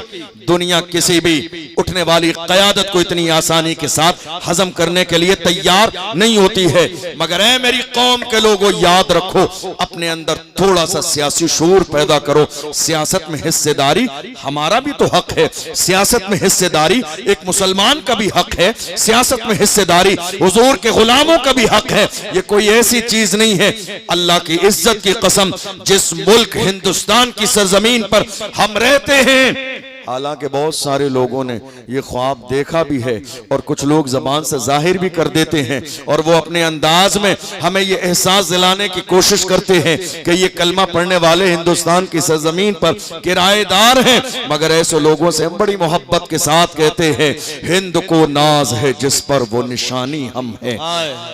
A: दुनिया किसी भी उठने वाली कयादत को इतनी आसानी के साथ हजम करने के लिए तैयार नहीं होती है। मगर ऐ मेरी कौम के लोगों, याद रखो, अपने अंदर थोड़ा सा सियासी शूर पैदा करो। सियासत में हिस्सेदारी हमारा भी तो हक है, सियासत में हिस्सेदारी एक मुसलमान का भी हक है, सियासत में हिस्सेदारी हुजूर के गुलामों का भी हक है। ये कोई ऐसी चीज नहीं है, अल्लाह की इज्जत की कसम, जिस मुल्क हिंदुस्तान की सरजमीन पर हम रहते हैं, हालांकि बहुत सारे लोगों ने ये ख्वाब देखा भी है और कुछ लोग जबान से जाहिर भी कर देते हैं और वो अपने अंदाज में हमें ये एहसास दिलाने की कोशिश करते हैं कि ये कलमा पढ़ने वाले हिंदुस्तान की सरजमीन पर किराएदार हैं। मगर ऐसे लोगों से हम बड़ी मोहब्बत के साथ कहते हैं, हिंद को नाज है जिस पर वो निशानी हम हैं,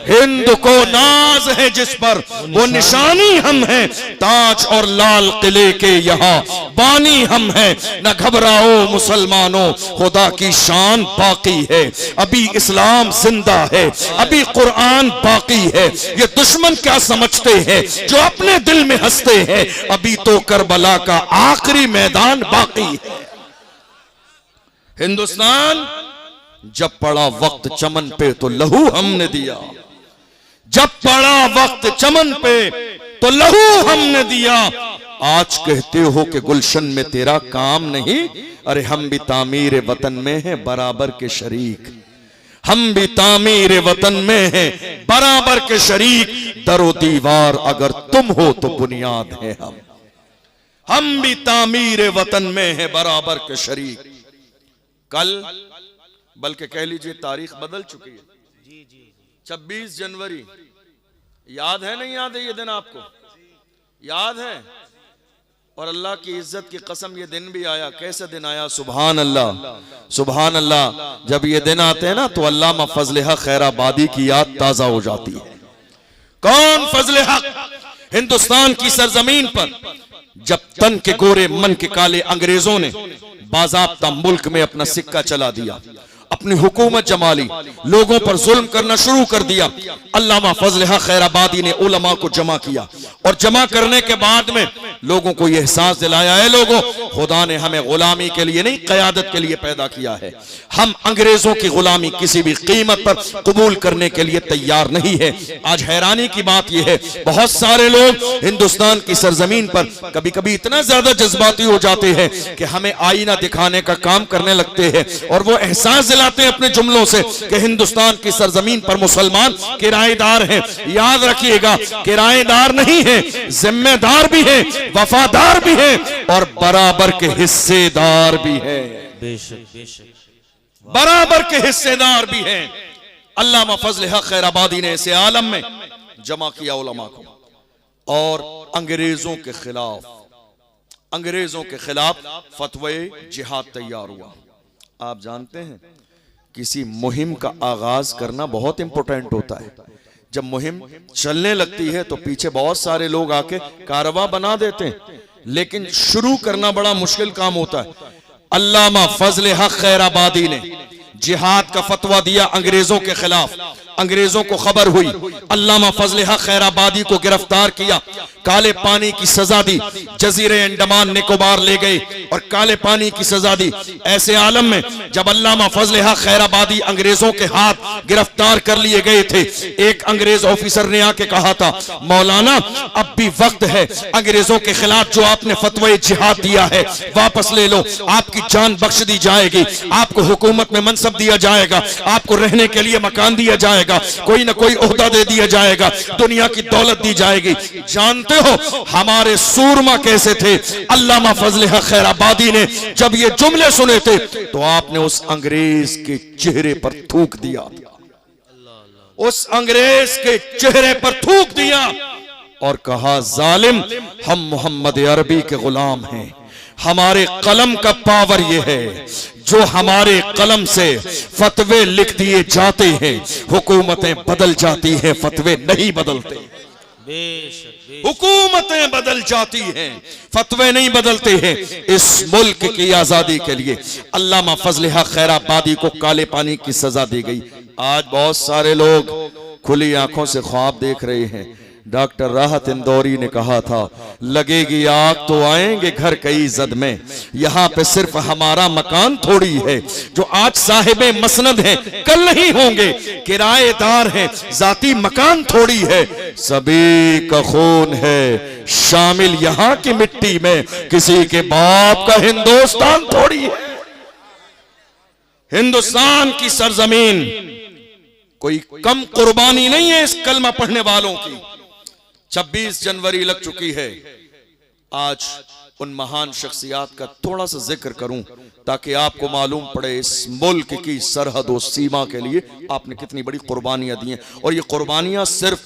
A: हिंद को नाज है जिस पर वो निशानी हम हैं, ताज और लाल किले के यहाँ बानी हम हैं। न घबरा मुसलमानों, खुदा की शान बाकी है, अभी इस्लाम जिंदा है, अभी कुरान बाकी है। ये दुश्मन क्या समझते हैं जो अपने दिल में हंसते हैं, अभी तो करबला का आखिरी मैदान बाकी है। हिंदुस्तान जब पड़ा वक्त चमन पे तो लहू हमने दिया, जब पड़ा वक्त चमन पे तो लहू हमने दिया। आज कहते हो कि गुलशन में तेरा काम नहीं, अरे हम भी तामीर वतन में हैं बराबर के शरीक, हम भी तामीर वतन में हैं बराबर के शरीक। दरो दीवार अगर तुम हो तो बुनियाद है हम भी तामीर वतन में हैं बराबर के शरीक। कल, बल्कि कह लीजिए तारीख बदल चुकी है, 26 जनवरी, याद है नहीं याद है ये दिन आपको? याद है? और अल्लाह की इज्जत की कसम ये दिन भी आया। कैसे दिन आया? सुभान अल्लाह, सुभान अल्लाह। जब ये दिन आते हैं ना तो अल्लामा फजल हक खैराबादी की याद ताजा हो जाती है। कौन फजल हक? हिंदुस्तान की सरजमीन पर जब तन के गोरे मन के काले अंग्रेजों ने बाज़ाब्ता मुल्क में अपना सिक्का चला दिया, अपनी हुकूमत जमा ली, लोगों पर जुल्म करना शुरू कर दिया, अल्लामा फजल हक खैराबादी ने उलमा को जमा किया और जमा करने के बाद में लोगों को यह एहसास दिलाया है, लोगों, खुदा ने हमें गुलामी के लिए नहीं क़यादत के लिए पैदा किया है। हम अंग्रेजों की गुलामी किसी भी कीमत पर कबूल करने के लिए तैयार नहीं है। आज हैरानी की बात यह है, बहुत सारे लोग हिंदुस्तान की सरजमीन पर कभी कभी इतना ज्यादा जज्बाती हो जाते हैं कि हमें आईना दिखाने का काम करने लगते हैं और वो एहसास दिलाते हैं अपने जुमलों से कि हिंदुस्तान की सरजमीन पर मुसलमान किराएदार हैं। याद रखिएगा, किराएदार नहीं है, जिम्मेदार भी है, वफादार भी है और बराबर के हिस्सेदार भी है।
B: बेशक बेशक,
A: बराबर के हिस्सेदार भी हैं। अल्लामा फजल हक खैराबादी ने ऐसे आलम में जमा किया उलमा को और अंग्रेजों के खिलाफ फतवे जिहाद तैयार हुआ। आप जानते हैं किसी मुहिम का आगाज करना बहुत इंपॉर्टेंट होता है। जब मुहिम चलने लगती है तो पीछे बहुत सारे लोग आके कारवा बना देते हैं, लेकिन शुरू करना बड़ा मुश्किल काम होता है। अल्लामा फजल हक खैराबादी ने जिहाद का फतवा दिया अंग्रेजों के खिलाफ। अंग्रेजों को खबर हुई, अल्लामा फजल हक खैराबादी को गिरफ्तार किया, काले पानी की सजा दी, जजीरे अंडमान निकोबार ले गए और काले पानी की सजा दी। ऐसे आलम में जब अल्लामा फजल हक खैराबादी अंग्रेजों के हाथ गिरफ्तार कर लिए गए थे, एक अंग्रेज ऑफिसर ने आके कहा था, मौलाना अब भी वक्त है, अंग्रेजों के खिलाफ जो आपने फतवा जिहाद दिया है वापस ले लो, आपकी जान बख्श दी जाएगी, आपको हुकूमत में मनसब
C: मनसब दिया जाएगा, आपको रहने के लिए मकान दिया जाएगा, कोई ना कोई ओहदा दे दिया जाएगा, दुनिया की दौलत दी जाएगी। जानते हो हमारे सूरमा कैसे थे? अल्लामा फजल हक खैराबादी ने जब ये जुमले सुने थे तो आपने उस अंग्रेज के चेहरे पर थूक दिया, उस अंग्रेज के चेहरे पर थूक दिया और कहा, जालिम, हम मोहम्मद अरबी के गुलाम हैं। हमारे कलम का पावर यह है, जो हमारे कलम से फतवे लिख दिए जाते हैं, हुकूमतें बदल जाती हैं, फतवे नहीं बदलते। हुकूमतें बदल जाती हैं, फतवे नहीं बदलते हैं। इस मुल्क की आजादी के लिए अल्लामा फजल हक खैराबादी को काले पानी की सजा दी गई। आज बहुत सारे लोग खुली आंखों से ख्वाब देख रहे हैं। डॉक्टर राहत इंदौरी ने कहा था, लगेगी आग तो आएंगे घर कई जद में, यहाँ पे सिर्फ हमारा मकान थोड़ी है। जो आज साहिबे मसनद हैं कल नहीं होंगे, किराएदार हैं, जाती मकान थोड़ी है। सभी का खून है शामिल यहाँ की मिट्टी में, किसी के बाप का हिंदुस्तान थोड़ी है। हिंदुस्तान की सरजमीन कोई कम कुर्बानी नहीं है इस कलमा पढ़ने वालों की। 26 जनवरी लग चुकी है। आज उन महान शख्सियात का थोड़ा सा जिक्र करूं ताकि आपको मालूम पड़े इस मुल्क की सरहद और सीमा के लिए आपने कितनी बड़ी कुर्बानियां दी हैं। और ये कुर्बानियां सिर्फ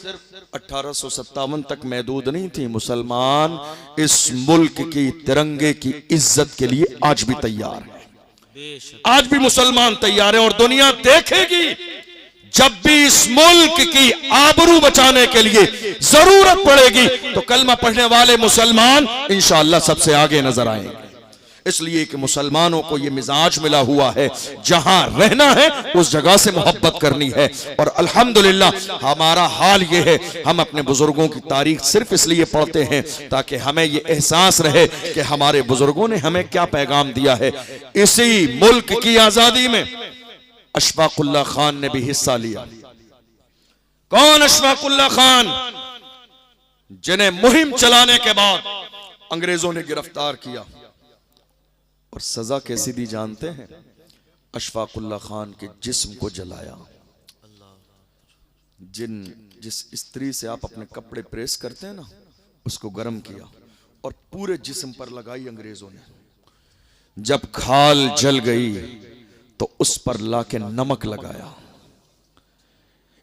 C: 1857 तक महदूद नहीं थी। मुसलमान इस मुल्क की तिरंगे की इज्जत के लिए आज भी तैयार है, आज भी मुसलमान तैयार है। और दुनिया देखेगी जब भी इस मुल्क की आबरू बचाने के लिए जरूरत पड़ेगी तो कलमा पढ़ने वाले मुसलमान इंशाअल्लाह सबसे आगे नजर आएंगे। इसलिए कि मुसलमानों को यह मिजाज मिला हुआ है, जहां रहना है उस जगह से मोहब्बत करनी है। और अल्हम्दुलिल्लाह हमारा हाल यह है, हम अपने बुजुर्गों की तारीख सिर्फ इसलिए पढ़ते हैं ताकि हमें यह एहसास रहे कि हमारे बुजुर्गों ने हमें क्या पैगाम दिया है। इसी मुल्क की आजादी में अशफाकुल्लाह खान ने भी हिस्सा लिया। कौन अशफाकुल्लाह खान? जिन्हें मुहिम चलाने के बाद अंग्रेजों ने गिरफ्तार किया और सजा कैसी दी जानते हैं? अशफाकुल्लाह खान के जिस्म को जलाया। जिस स्त्री से आप अपने कपड़े प्रेस करते हैं ना, उसको गर्म किया और पूरे जिस्म पर लगाई अंग्रेजों ने। जब खाल जल गई तो उस पर लाके नमक लगाया।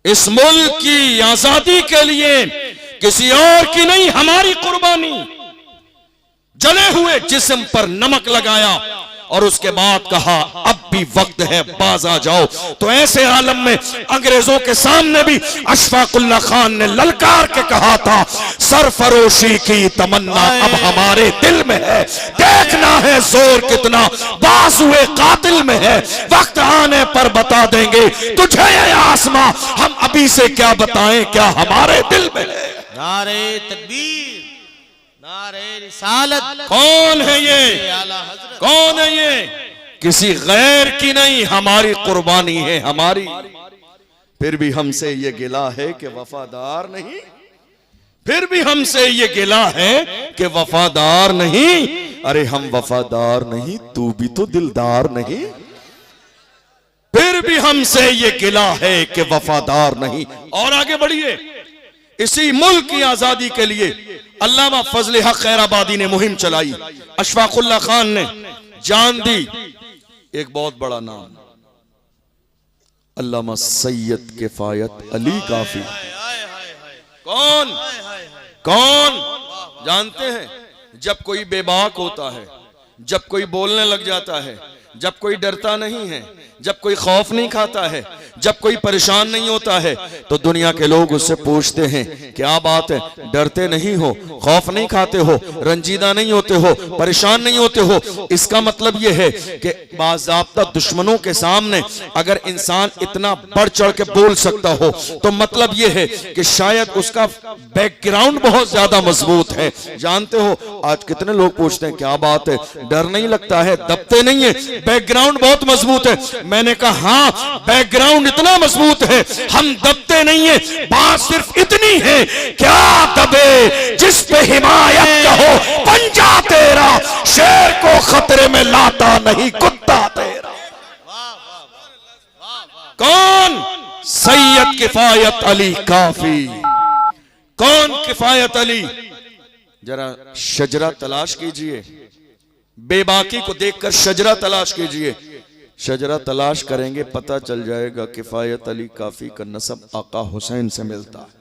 C: इस मुल्क की आजादी के लिए किसी और की नहीं, हमारी कुर्बानी। जले हुए जिस्म पर नमक लगाया और उसके बाद कहा, अब भी वक्त है, बाज आ जाओ। तो ऐसे आलम में अंग्रेजों के सामने भी अशफाकुल्लाह खान ने ललकार के कहा था, सरफरोशी की तमन्ना अब हमारे दिल में है, देखना है जोर कितना बाजुए कातिल में है, वक्त आने पर बता देंगे तुझे ये आसमां, हम अभी से क्या बताएं क्या हमारे दिल में है।
B: नारे तकबीर, नारे रिसालत।
C: कौन है ये? कौन है ये? किसी गैर की नहीं, हमारी कुर्बानी है, हमारी। फिर भी हमसे ये गिला है कि वफादार नहीं, फिर भी हमसे ये गिला है कि वफादार नहीं। अरे हम वफादार नहीं, तू भी तो दिलदार नहीं। फिर भी हमसे ये गिला है कि वफादार नहीं। और आगे बढ़िए। इसी मुल्क की आजादी के लिए अल्लामा फजल हक खैराबादी ने मुहिम चलाई। अशफाकुल्लाह खान ने जान दी। एक बहुत बड़ा नाम, अल्लामा सैयद किफायत अली काफी। कौन? कौन जानते हैं? जब कोई बेबाक होता है, जब कोई बोलने लग जाता है, जब कोई डरता नहीं है, जब कोई खौफ नहीं खाता है, जब कोई परेशान नहीं होता है, तो दुनिया के लोग उससे पूछते हैं, क्या बात है, डरते नहीं हो, खौफ नहीं खाते हो, रंजीदा नहीं होते हो, परेशान नहीं होते हो? इसका मतलब यह है कि बाज़ाब्ता दुश्मनों के सामने अगर इंसान इतना बढ़ चढ़ के बोल सकता हो तो मतलब यह है कि शायद उसका बैकग्राउंड बहुत ज्यादा मजबूत है। जानते हो आज कितने लोग पूछते हैं, क्या बात है, डर नहीं लगता है, दबते नहीं है, बैकग्राउंड बहुत मजबूत है। मैंने कहा हाँ, बैकग्राउंड इतना मजबूत है, हम दबते नहीं है। बात सिर्फ इतनी है, क्या दबे जिस पे हिमायत का हो पंजा तेरा, शेर को खतरे में लाता नहीं कुत्ता तेरा। कौन? सैयद किफायत अली काफी। कौन किफायत अली? जरा शजरा तलाश कीजिए, बेबाकी को देखकर शजरा तलाश कीजिए। शजरा तलाश करेंगे पता चल जाएगा किफायत अली काफी का नसब आका हुसैन से मिलता है।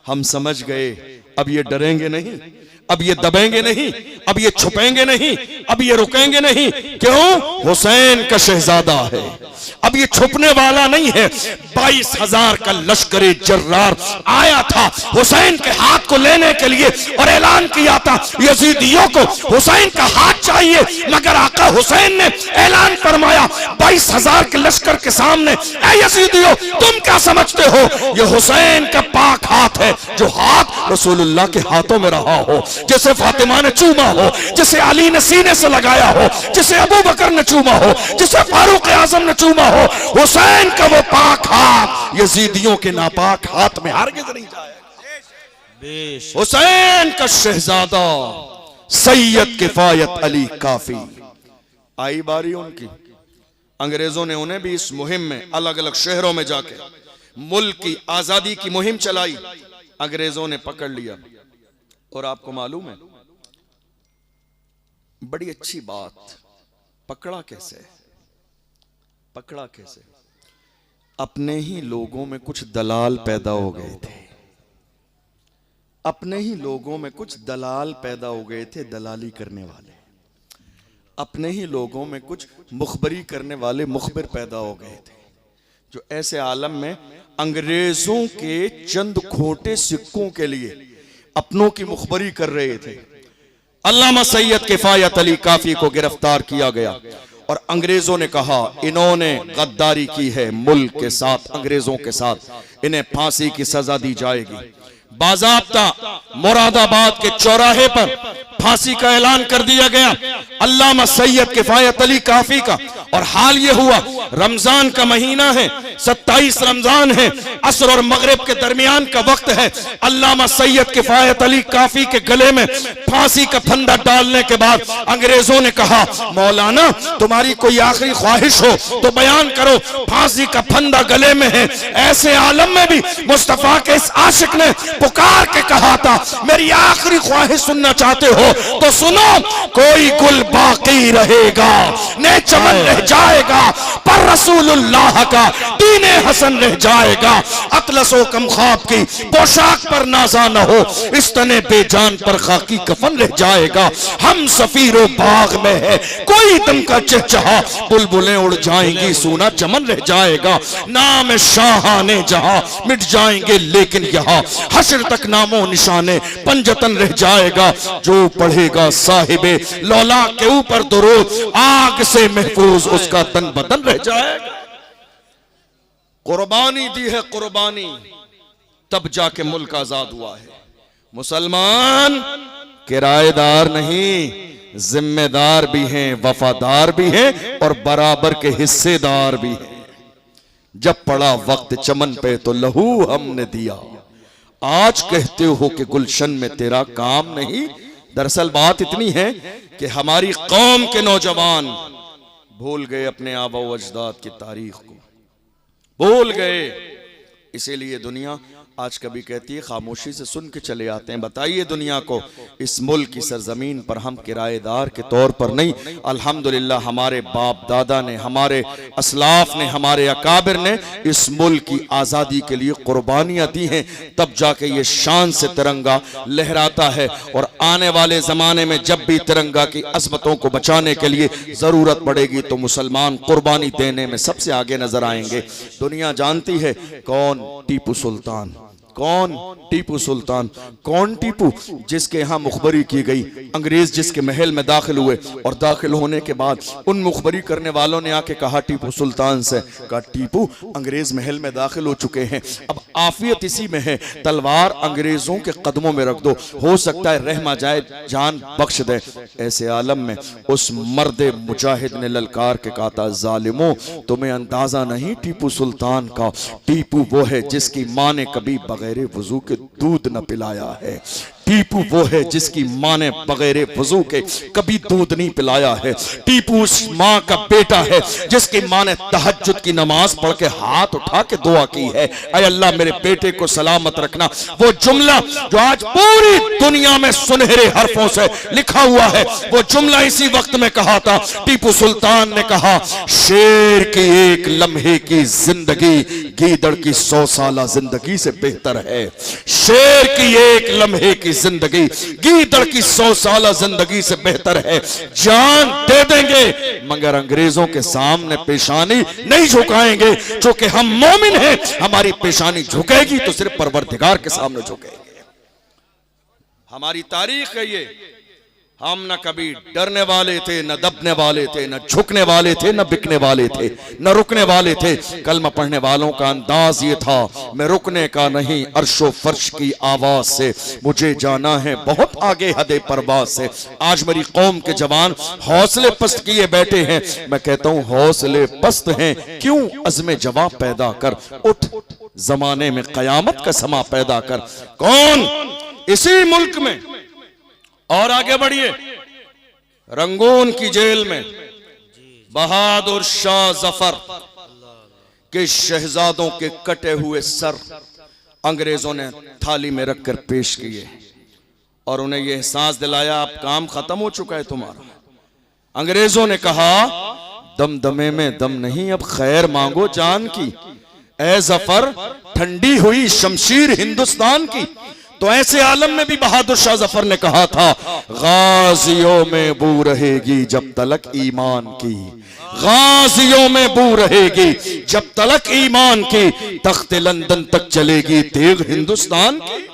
C: हम समझ गए, अब ये डरेंगे नहीं, अब ये दबेंगे नहीं, अब ये छुपेंगे नहीं, अब ये रुकेंगे नहीं। क्यों? हुसैन का शहजादा है, अब ये छुपने वाला नहीं है। 22,000 का लश्करी जर्रार आया था हुसैन के हाथ को लेने के लिए और ऐलान किया था यजीदियों को हुसैन का हाथ चाहिए, मगर आका हुसैन ने ऐलान फरमाया 22,000 के लश्कर के सामने, ऐ यजीदियों तुम क्या समझते हो, ये हुसैन का पाक हाथ है, जो हाथ रसूलुल्लाह के हाथों में रहा हो, जिसे फातिमा ने चूमा हो, जिसे अली ने सीने से लगाया हो, जिसे अबू बकर ने चूमा हो, जिसे फारूक आजम ने चूमा हो, हुसैन का वो पाक हाथ यजीदियों के नापाक हाथ में हरगिज़ नहीं जाएगा। हुसैन का शहजादा सैयद किफायत अली काफी। आई बारी उनकी। अंग्रेजों ने उन्हें भी इस मुहिम में अलग अलग शहरों में जाके मुल्क की आजादी की मुहिम चलाई। अंग्रेजों ने पकड़ लिया और आपको मालूम है बड़ी अच्छी बात, पकड़ा कैसे? पकड़ा कैसे? अपने ही लोगों में कुछ दलाल पैदा हो गए थे, अपने ही लोगों में कुछ दलाल पैदा हो गए थे, दलाली करने वाले। अपने ही लोगों में कुछ मुखबरी करने वाले मुखबिर पैदा हो गए थे, जो ऐसे आलम में अंग्रेजों के चंद खोटे सिक्कों के लिए अपनों की मुखबरी कर रहे थे। अल्लामा सैयद किफायत अली काफी को गिरफ्तार किया गया और अंग्रेजों ने कहा इन्होंने गद्दारी की है मुल्क के साथ, अंग्रेजों के साथ, इन्हें फांसी की सजा दी जाएगी। बाज़ाब्ता मुरादाबाद के चौराहे पर फांसी का ऐलान कर दिया गया अल्लामा सैयद किफायत अली काफी का। और हाल ये हुआ रमजान का महीना है, 27 रमजान है, असर और मगरिब के दरमियान का वक्त है। अल्लामा सैयद किफायत अली काफी के गले में फांसी का फंदा डालने के बाद अंग्रेजों ने कहा मौलाना तुम्हारी कोई आखिरी ख्वाहिश हो तो बयान करो, फांसी का फंदा गले में है। ऐसे आलम में भी मुस्तफा के इस आशिक ने पुकार के कहा था मेरी आखिरी ख्वाहिश सुनना चाहते हो तो सुनो, कोई गुल बाकी रहेगा, ने चमन रह जाएगा, पर रसूलुल्लाह का दीने हसन रह जाएगा। अतलसो कम ख्वाब की पोशाक पर नाजा न हो, इस तने बेजान पर खाकी कफन रह जाएगा। हम सफीरो बाग में है, कोई दम का चहचहा, बुलबुलें उड़ जाएंगी, सोना चमन रह जाएगा। नाम शाहाने जहां मिट जाएंगे, लेकिन यहाँ हश्र तक नामो निशाने पंजतन रह जाएगा। जो पढ़ेगा साहिबे लौला के ऊपर दुरूद, आग से महफूज उसका तन बदन रह जाएगा। कुर्बानी दी है कुर्बानी, तब जाके मुल्क आजाद हुआ है। मुसलमान किराएदार नहीं, जिम्मेदार भी हैं, वफादार भी हैं और बराबर के हिस्सेदार भी हैं। जब पड़ा वक्त चमन पे तो लहू हमने दिया, आज कहते हो कि गुलशन में तेरा काम नहीं। दरअसल बात इतनी है कि हमारी कौम के नौजवान भूल गए अपने आबा व अजदाद की तारीख को, भूल गए। इसीलिए दुनिया आज कभी कहती है खामोशी से सुन के चले आते हैं। बताइए दुनिया को इस मुल्क की सरजमीन पर हम किराएदार के तौर पर नहीं, अल्हम्दुलिल्लाह हमारे बाप दादा ने, हमारे असलाफ ने, हमारे अकाबिर ने इस मुल्क की आज़ादी के लिए कुर्बानियाँ दी हैं, तब जाके ये शान से तिरंगा लहराता है। और आने वाले ज़माने में जब भी तिरंगा की अज़मतों को बचाने के लिए ज़रूरत पड़ेगी तो मुसलमान कुर्बानी देने में सबसे आगे नजर आएंगे। दुनिया जानती है कौन टीपू सुल्तान, कौन टीपू सुल्तान, कौन टीपू जिसके यहाँ मुखबरी की गई। अंग्रेज जिसके महल में दाखिल हुए और दाखिल होने के बाद उन मुखबरी करने वालों ने आके कहा टीपू सुल्तान से, कहा टीपू अंग्रेज महल में दाखिल हो चुके हैं, अब आफियत इसी में है, तलवार अंग्रेजों के कदमों में रख दो, हो सकता है रहमा जाए, जान बख्श दे। ऐसे आलम में उस मर्द मुजाहिद ने ललकार के कहा था जालिमों तुम्हें अंदाजा नहीं टीपू सुल्तान का, टीपू वो है जिसकी माँ ने कभी बगैर वजू के दूध न पिलाया है। टीपू वो है जिसकी माँ ने बगैर वजू के कभी दूध नहीं पिलाया है। टीपू उस माँ का बेटा है जिसकी माँ ने तहज्जुद की नमाज पढ़ के हाथ उठा के दुआ की है, ऐ अल्लाह मेरे बेटे को सलामत रखना। वो जुमला जो आज पूरी दुनिया में सुनहरे हरफों से लिखा हुआ है, वो जुमला इसी वक्त में कहा था। टीपू सुल्तान ने कहा, शेर की एक लम्हे की जिंदगी गीदड़ की 100 साला जिंदगी से बेहतर है। शेर की एक लम्हे की जिंदगी गीदड़ की 100 साला जिंदगी से बेहतर है। जान दे देंगे मगर अंग्रेजों के सामने पेशानी नहीं झुकाएंगे, क्योंकि हम मोमिन हैं। हमारी पेशानी झुकेगी तो सिर्फ परवरदिगार के सामने झुकेंगे।
A: हमारी तारीख है ये। हम न कभी डरने वाले थे, न दबने वाले थे, न झुकने वाले थे, न बिकने वाले थे, न रुकने वाले थे। कलमा पढ़ने वालों का अंदाज ये था, मैं रुकने का नहीं, अर्शो फर्श की आवाज से मुझे जाना है बहुत आगे हदे परवाज से। आज मेरी कौम के जवान हौसले पस्त किए बैठे हैं। मैं कहता हूं हौसले पस्त हैं क्यों, अज़्म जवाब पैदा कर, उठ जमाने में कयामत का समा पैदा कर। कौन इसी मुल्क में, और आगे बढ़िए, रंगून की जेल में बहादुर शाह जफर के शहजादों के कटे हुए सर अंग्रेजों ने थाली में रखकर पेश किए और उन्हें यह एहसास दिलाया अब काम खत्म हो चुका है तुम्हारा। अंग्रेजों ने कहा, दमदमे में दम नहीं, अब खैर मांगो जान की। ए जफर ठंडी हुई शमशीर हिंदुस्तान की। तो ऐसे आलम में भी बहादुर शाह जफर ने कहा था, गाजियों में बू रहेगी जब तलक ईमान की, गाजियों में बू रहेगी जब तलक ईमान की, तख्ते लंदन तक चलेगी तेग हिंदुस्तान की।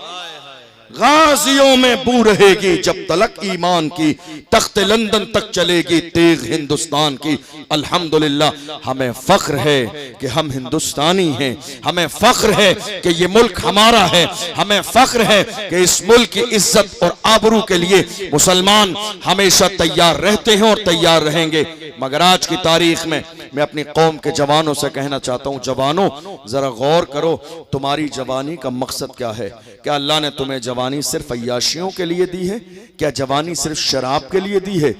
A: गाजियों में बू रहेगी जब तलक ईमान की, तख्ते लंदन तक चलेगी तेग हिंदुस्तान की। अल्हम्दुलिल्लाह हमें फख्र है कि हम हिंदुस्तानी हैं, हमें फख्र है कि ये मुल्क हमारा है, हमें फख्र है कि इस मुल्क की इज्जत और आबरू के लिए मुसलमान हमेशा तैयार रहते हैं और तैयार रहेंगे। मगर आज की तारीख में मैं अपनी कौम के जवानों से कहना चाहता हूं, जवानों जरा गौर करो, तुम्हारी जवानी का मकसद क्या है? क्या अल्लाह ने तुम्हें जवानी सिर्फ अय्याशियों के लिए दी है? क्या जवानी सिर्फ शराब के लिए दी है?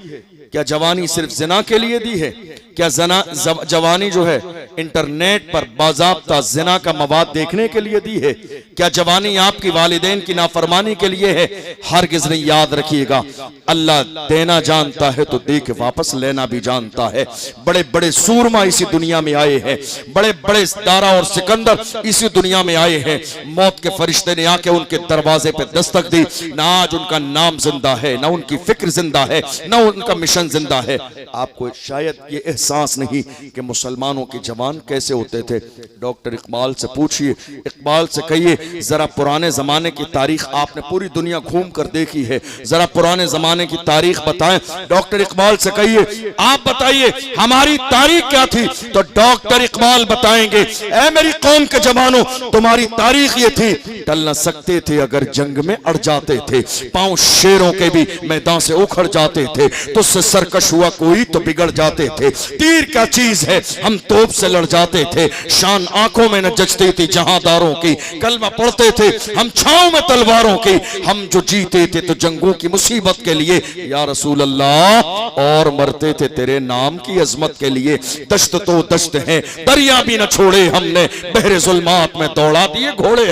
A: क्या जवानी सिर्फ जिना के लिए दी है? क्या जवानी जो है इंटरनेट पर बाज़ाब्ता जिना का मवाद देखने के लिए दी है? क्या जवानी आपकी वालिदैन की नाफरमानी के लिए है? हरगिज़ नहीं। याद रखिएगा, अल्लाह देना जानता है तो दे के वापस लेना भी जानता है। बड़े बड़े सूरमा इसी दुनिया में आए हैं, बड़े बड़े दारा और सिकंदर इसी दुनिया में आए हैं। मौत के फरिश्ते ने आके उनके दरवाजे पे दस्तक दी, ना आज उनका नाम जिंदा है, ना उनकी फिक्र जिंदा है, ना उनका मिशन जिंदा है। आपको शायद ये एहसास नहीं कि मुसलमानों के जवान कैसे होते थे। डॉक्टर इकबाल से पूछिए, इकबाल से कहिए जरा पुराने जमाने की तारीख आपने पूरी दुनिया घूम कर देखी है, जरा पुराने जमाने की तारीख बताएं। डॉक्टर इकबाल से कहिए आप बताइए हमारी तारीख क्या थी, तो डॉक्टर इकबाल बताएंगे, ऐ मेरी कौम के जवानों तुम्हारी तारीख ये थी, टल न सकते थे अगर जंग में अड़ जाते थे, पांव शेरों के भी मैदान से उखड़ जाते थे, तुझसे सरकश हुआ कोई तो बिगड़ जाते थे, तीर क्या चीज है हम तोप से लड़ जाते थे, शान आंखों में न जचती थी जहांदारों की, कलमा पढ़ते थे हम छांव में तलवारों की, हम जो जीते थे तो जंगों की मुसीबत के लिए या रसूल अल्लाह, और मरते थे तेरे नाम की अजमत के लिए। दश्त तो दश्त है दरिया भी न छोड़े हमने, बहरे जुल्मात में दौड़ा दिए घोड़े।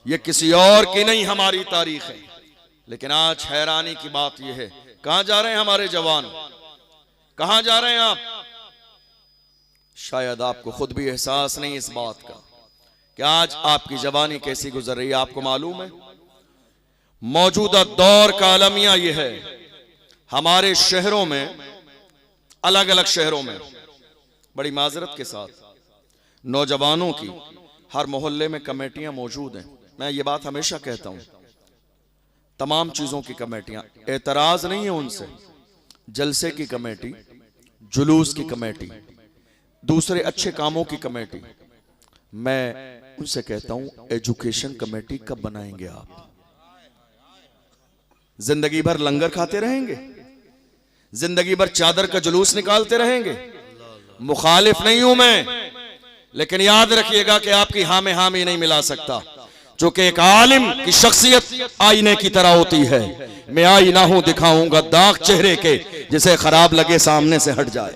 A: ये किसी और की नहीं हमारी तारीख है। लेकिन आज हैरानी की बात यह है, कहां जा रहे हैं हमारे जवान, कहां जा रहे हैं आप? शायद आपको खुद भी एहसास नहीं इस बात का कि आज आपकी जवानी कैसी गुजर रही है। आपको मालूम है मौजूदा दौर का अलमिया यह है, हमारे शहरों में, अलग अलग शहरों में, बड़ी माजरत के साथ नौजवानों की हर मोहल्ले में कमेटियां मौजूद हैं। मैं ये बात हमेशा कहता हूं, तमाम चीजों की कमेटियां, एतराज नहीं है उनसे, जलसे की कमेटी, जुलूस की कमेटी, दूसरे अच्छे कामों की कमेटी। मैं उनसे कहता हूं एजुकेशन कमेटी कब बनाएंगे आप? जिंदगी भर लंगर खाते रहेंगे, जिंदगी भर चादर का जुलूस निकालते रहेंगे? मुखालिफ नहीं हूं मैं, लेकिन याद रखिएगा कि आपकी हाँ में हामी नहीं मिला सकता।
C: चूंकि एक आलिम की शख्सियत आईने की तरह होती है। मैं आईना हूं, दिखाऊंगा दाग चेहरे के, जिसे खराब लगे सामने से हट जाए।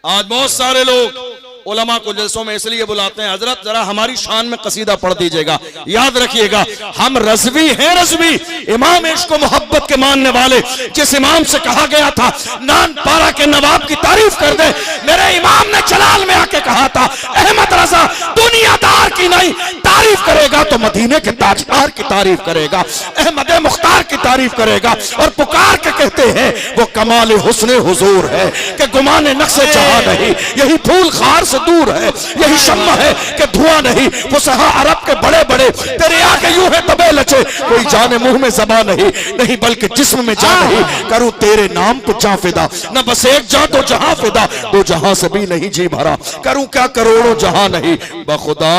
C: आज बहुत सारे लोग उलमा को जलसों में इसलिए बुलाते हैं, हजरत जरा हमारी शान में कसीदा पढ़ दीजिएगा। याद रखिएगा, हम रज़वी हैं, रज़वी इमाम इश्क व मोहब्बत के मानने वाले। जिस इमाम से कहा गया था नानपारा के नवाब की तारीफ कर दे, मेरे इमाम ने जलाल में आके कहा था, अहमद रजा दुनियादार की नहीं तारीफ करेगा तो मदीने के ताजदार की तारीफ करेगा, अहमद मुख्तार की तारीफ करेगा। और पुकार के कहते हैं वो कमाल हुस्न हुजूर है कि गुमाने नक्शे जहां नहीं, यही फूल खार से दूर है, यही शम्मा है कि धुआं नहीं। वो सहा अरब के बड़े बड़े तेरे आगे यूं है तबे लचे, कोई जाने मुंह में ज़बान नहीं बल्कि जिस्म में जान नहीं। करूं तेरे नाम पे जान फिदा, न बस एक जान तो जहां फिदा, दो जहां से भी नहीं जी भरा। करूं क्या करोड़ों जहां नहीं, बखुदा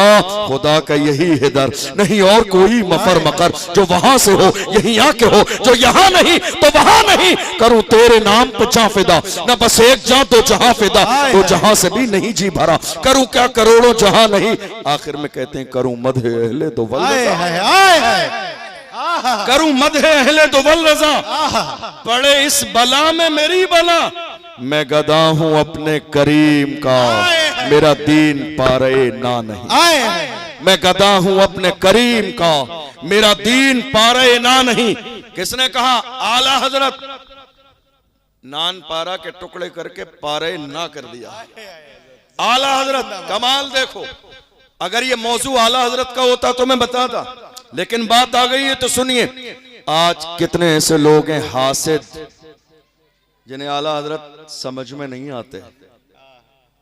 C: खुदा का यही है दर, नहीं और कोई मफर मकर जो वहां से हो यहीं आके हो, जो यहां नहीं तो वहां नहीं। करूं तेरे नाम पे जान फिदा, न बस एक जान तो जहां फिदा, दो जहां से भी नहीं जी भरा। करूं क्या करोड़ों जहां नहीं। आखिर में कहते हैं करूं मदहे अहले दो वल रज़ा, करूं मदहे अहले दो वल रज़ा, पड़े इस बला में मेरी बला। मैं गदा हूं अपने करीम का, मेरा दीन पारे ना नहीं। मैं गदा हूं अपने करीम का, मेरा दीन पारे ना नहीं। किसने कहा? आला हजरत। नान पारा के टुकड़े करके पारे ना कर दिया। आला हजरत कमाल देखो, अगर ये मौजू आला हजरत का होता तो मैं बताता, लेकिन बात आ गई है तो सुनिए। आज कितने ऐसे लोग हैं हासिद, जिन्हें आला हजरत समझ में नहीं आते,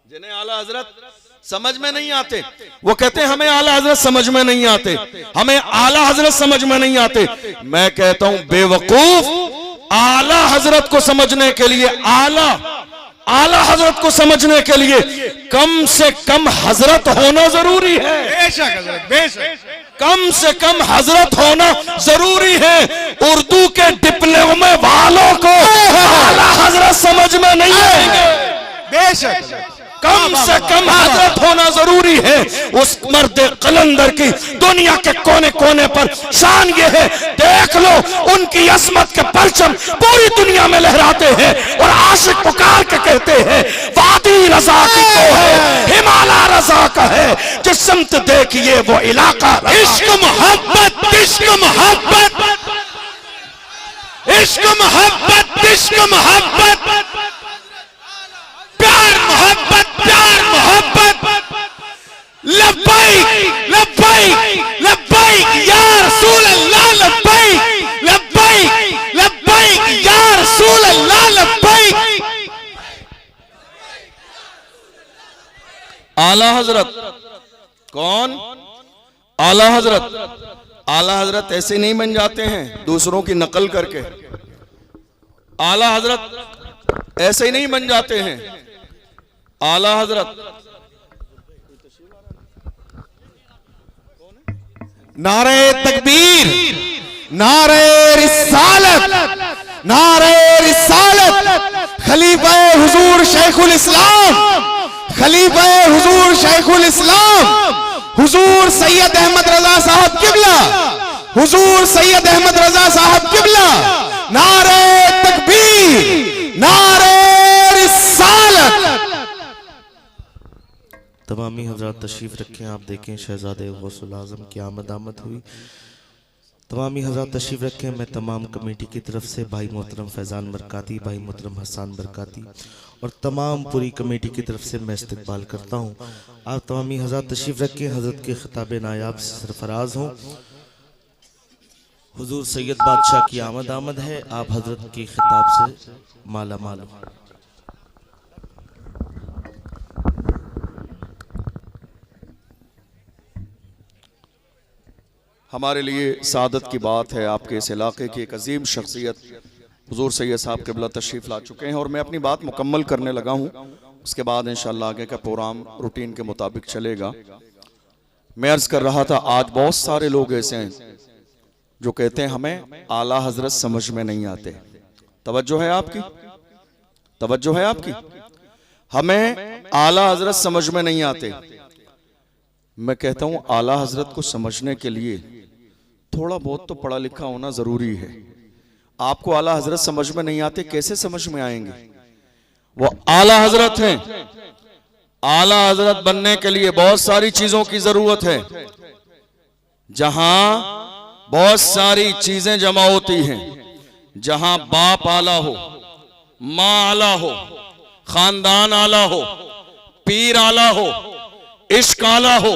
C: जिन्हें आला हजरत समझ में नहीं आते। वो कहते हैं हमें आला हजरत समझ में नहीं आते, हमें आला हजरत समझ में नहीं आते। मैं कहता हूं बेवकूफ, आला हजरत को समझने के लिए, आला हजरत को समझने के लिए कम से कम हजरत होना जरूरी है। बेशक हजरत, बेशक कम से कम हजरत होना जरूरी है। उर्दू के डिप्लोमे वालों को आला हजरत समझ में नहीं आएंगे। बेशक कम से कम हजरत होना जरूरी है। उस मर्द कलंदर की दुनिया के कोने कोने पर शान ये है, देख लो उनकी असमत के परचम पूरी दुनिया में लहराते हैं। और आशिक पुकार के कहते हैं वादी रजा की तो है, हिमालय रजा का है, जिस समत देखिए वो इलाका। इश्क मोहब्बत, इश्क मोहब्बत, इश्क मोहब्बत, इश्क मोहब्बत, प्यार मोहब्बत, प्यार मोहब्बत। लब्बैक लब्बैक लब्बैक या रसूल अल्लाह, लब्बैक लब्बैक लब्बैक या रसूल अल्लाह, लब्बैक। आला हजरत कौन? आला हजरत। आला हजरत ऐसे नहीं बन जाते हैं दूसरों की नकल करके। आला हजरत ऐसे ही नहीं बन जाते हैं। आला हजरत
D: नारे तकबीर, नारे रिसालत, नारे रिसालत। खलीफा हुजूर शेखुल इस्लाम, खलीफा हुजूर शेखुल इस्लाम हुजूर सैयद अहमद रजा साहब किबला, हुजूर सैयद अहमद रजा साहब किबला। नारे तकबीर, नारे रिसालत।
B: तमामी हजरात तशरीफ़ रखें। आप देखें शहजादे गौसुल आज़म की आमद हुई। तमामी हजरात तशरीफ़ रखें। मैं तमाम कमेटी की तरफ से भाई मोहतरम फैज़ान बरकाती, भाई मोहतरम हसन बरकाती और तमाम पूरी कमेटी की तरफ से मैं इस्तकबाल करता हूँ। आप तमामी हजरात तशरीफ़ रखें। हज़रत के ख़िताब नायाब से सरफराज हों। हुजूर सैयद बादशाह की आमद है। आप हजरत के खिताब से माला माल हो।
C: हमारे लिए सादत की बात है, आपके इस इलाके की एक अजीम शख्सियत हुजूर सैयद साहब क़िबला तशरीफ़ ला चुके हैं और मैं अपनी बात मुकम्मल करने लगा हूँ। उसके बाद इंशाअल्लाह आगे का प्रोग्राम रूटीन के मुताबिक चलेगा। मैं अर्ज़ कर रहा था, आज बहुत सारे लोग ऐसे हैं जो कहते हैं हमें आला हजरत समझ में नहीं आते। तवज्जो है आपकी, तवज्जो है आपकी। हमें आला हजरत समझ में नहीं आते।
A: मैं कहता हूं आला हजरत को समझने के लिए थोड़ा बहुत तो पढ़ा लिखा होना जरूरी है। आपको आला हजरत समझ में नहीं आते, कैसे समझ में आएंगे? वो आला हजरत हैं। आला हजरत बनने के लिए बहुत सारी चीजों की जरूरत है। जहां बहुत सारी चीजें जमा होती हैं, जहां बाप आला हो, मां आला हो, खानदान आला हो, पीर आला हो, इश्क आला हो,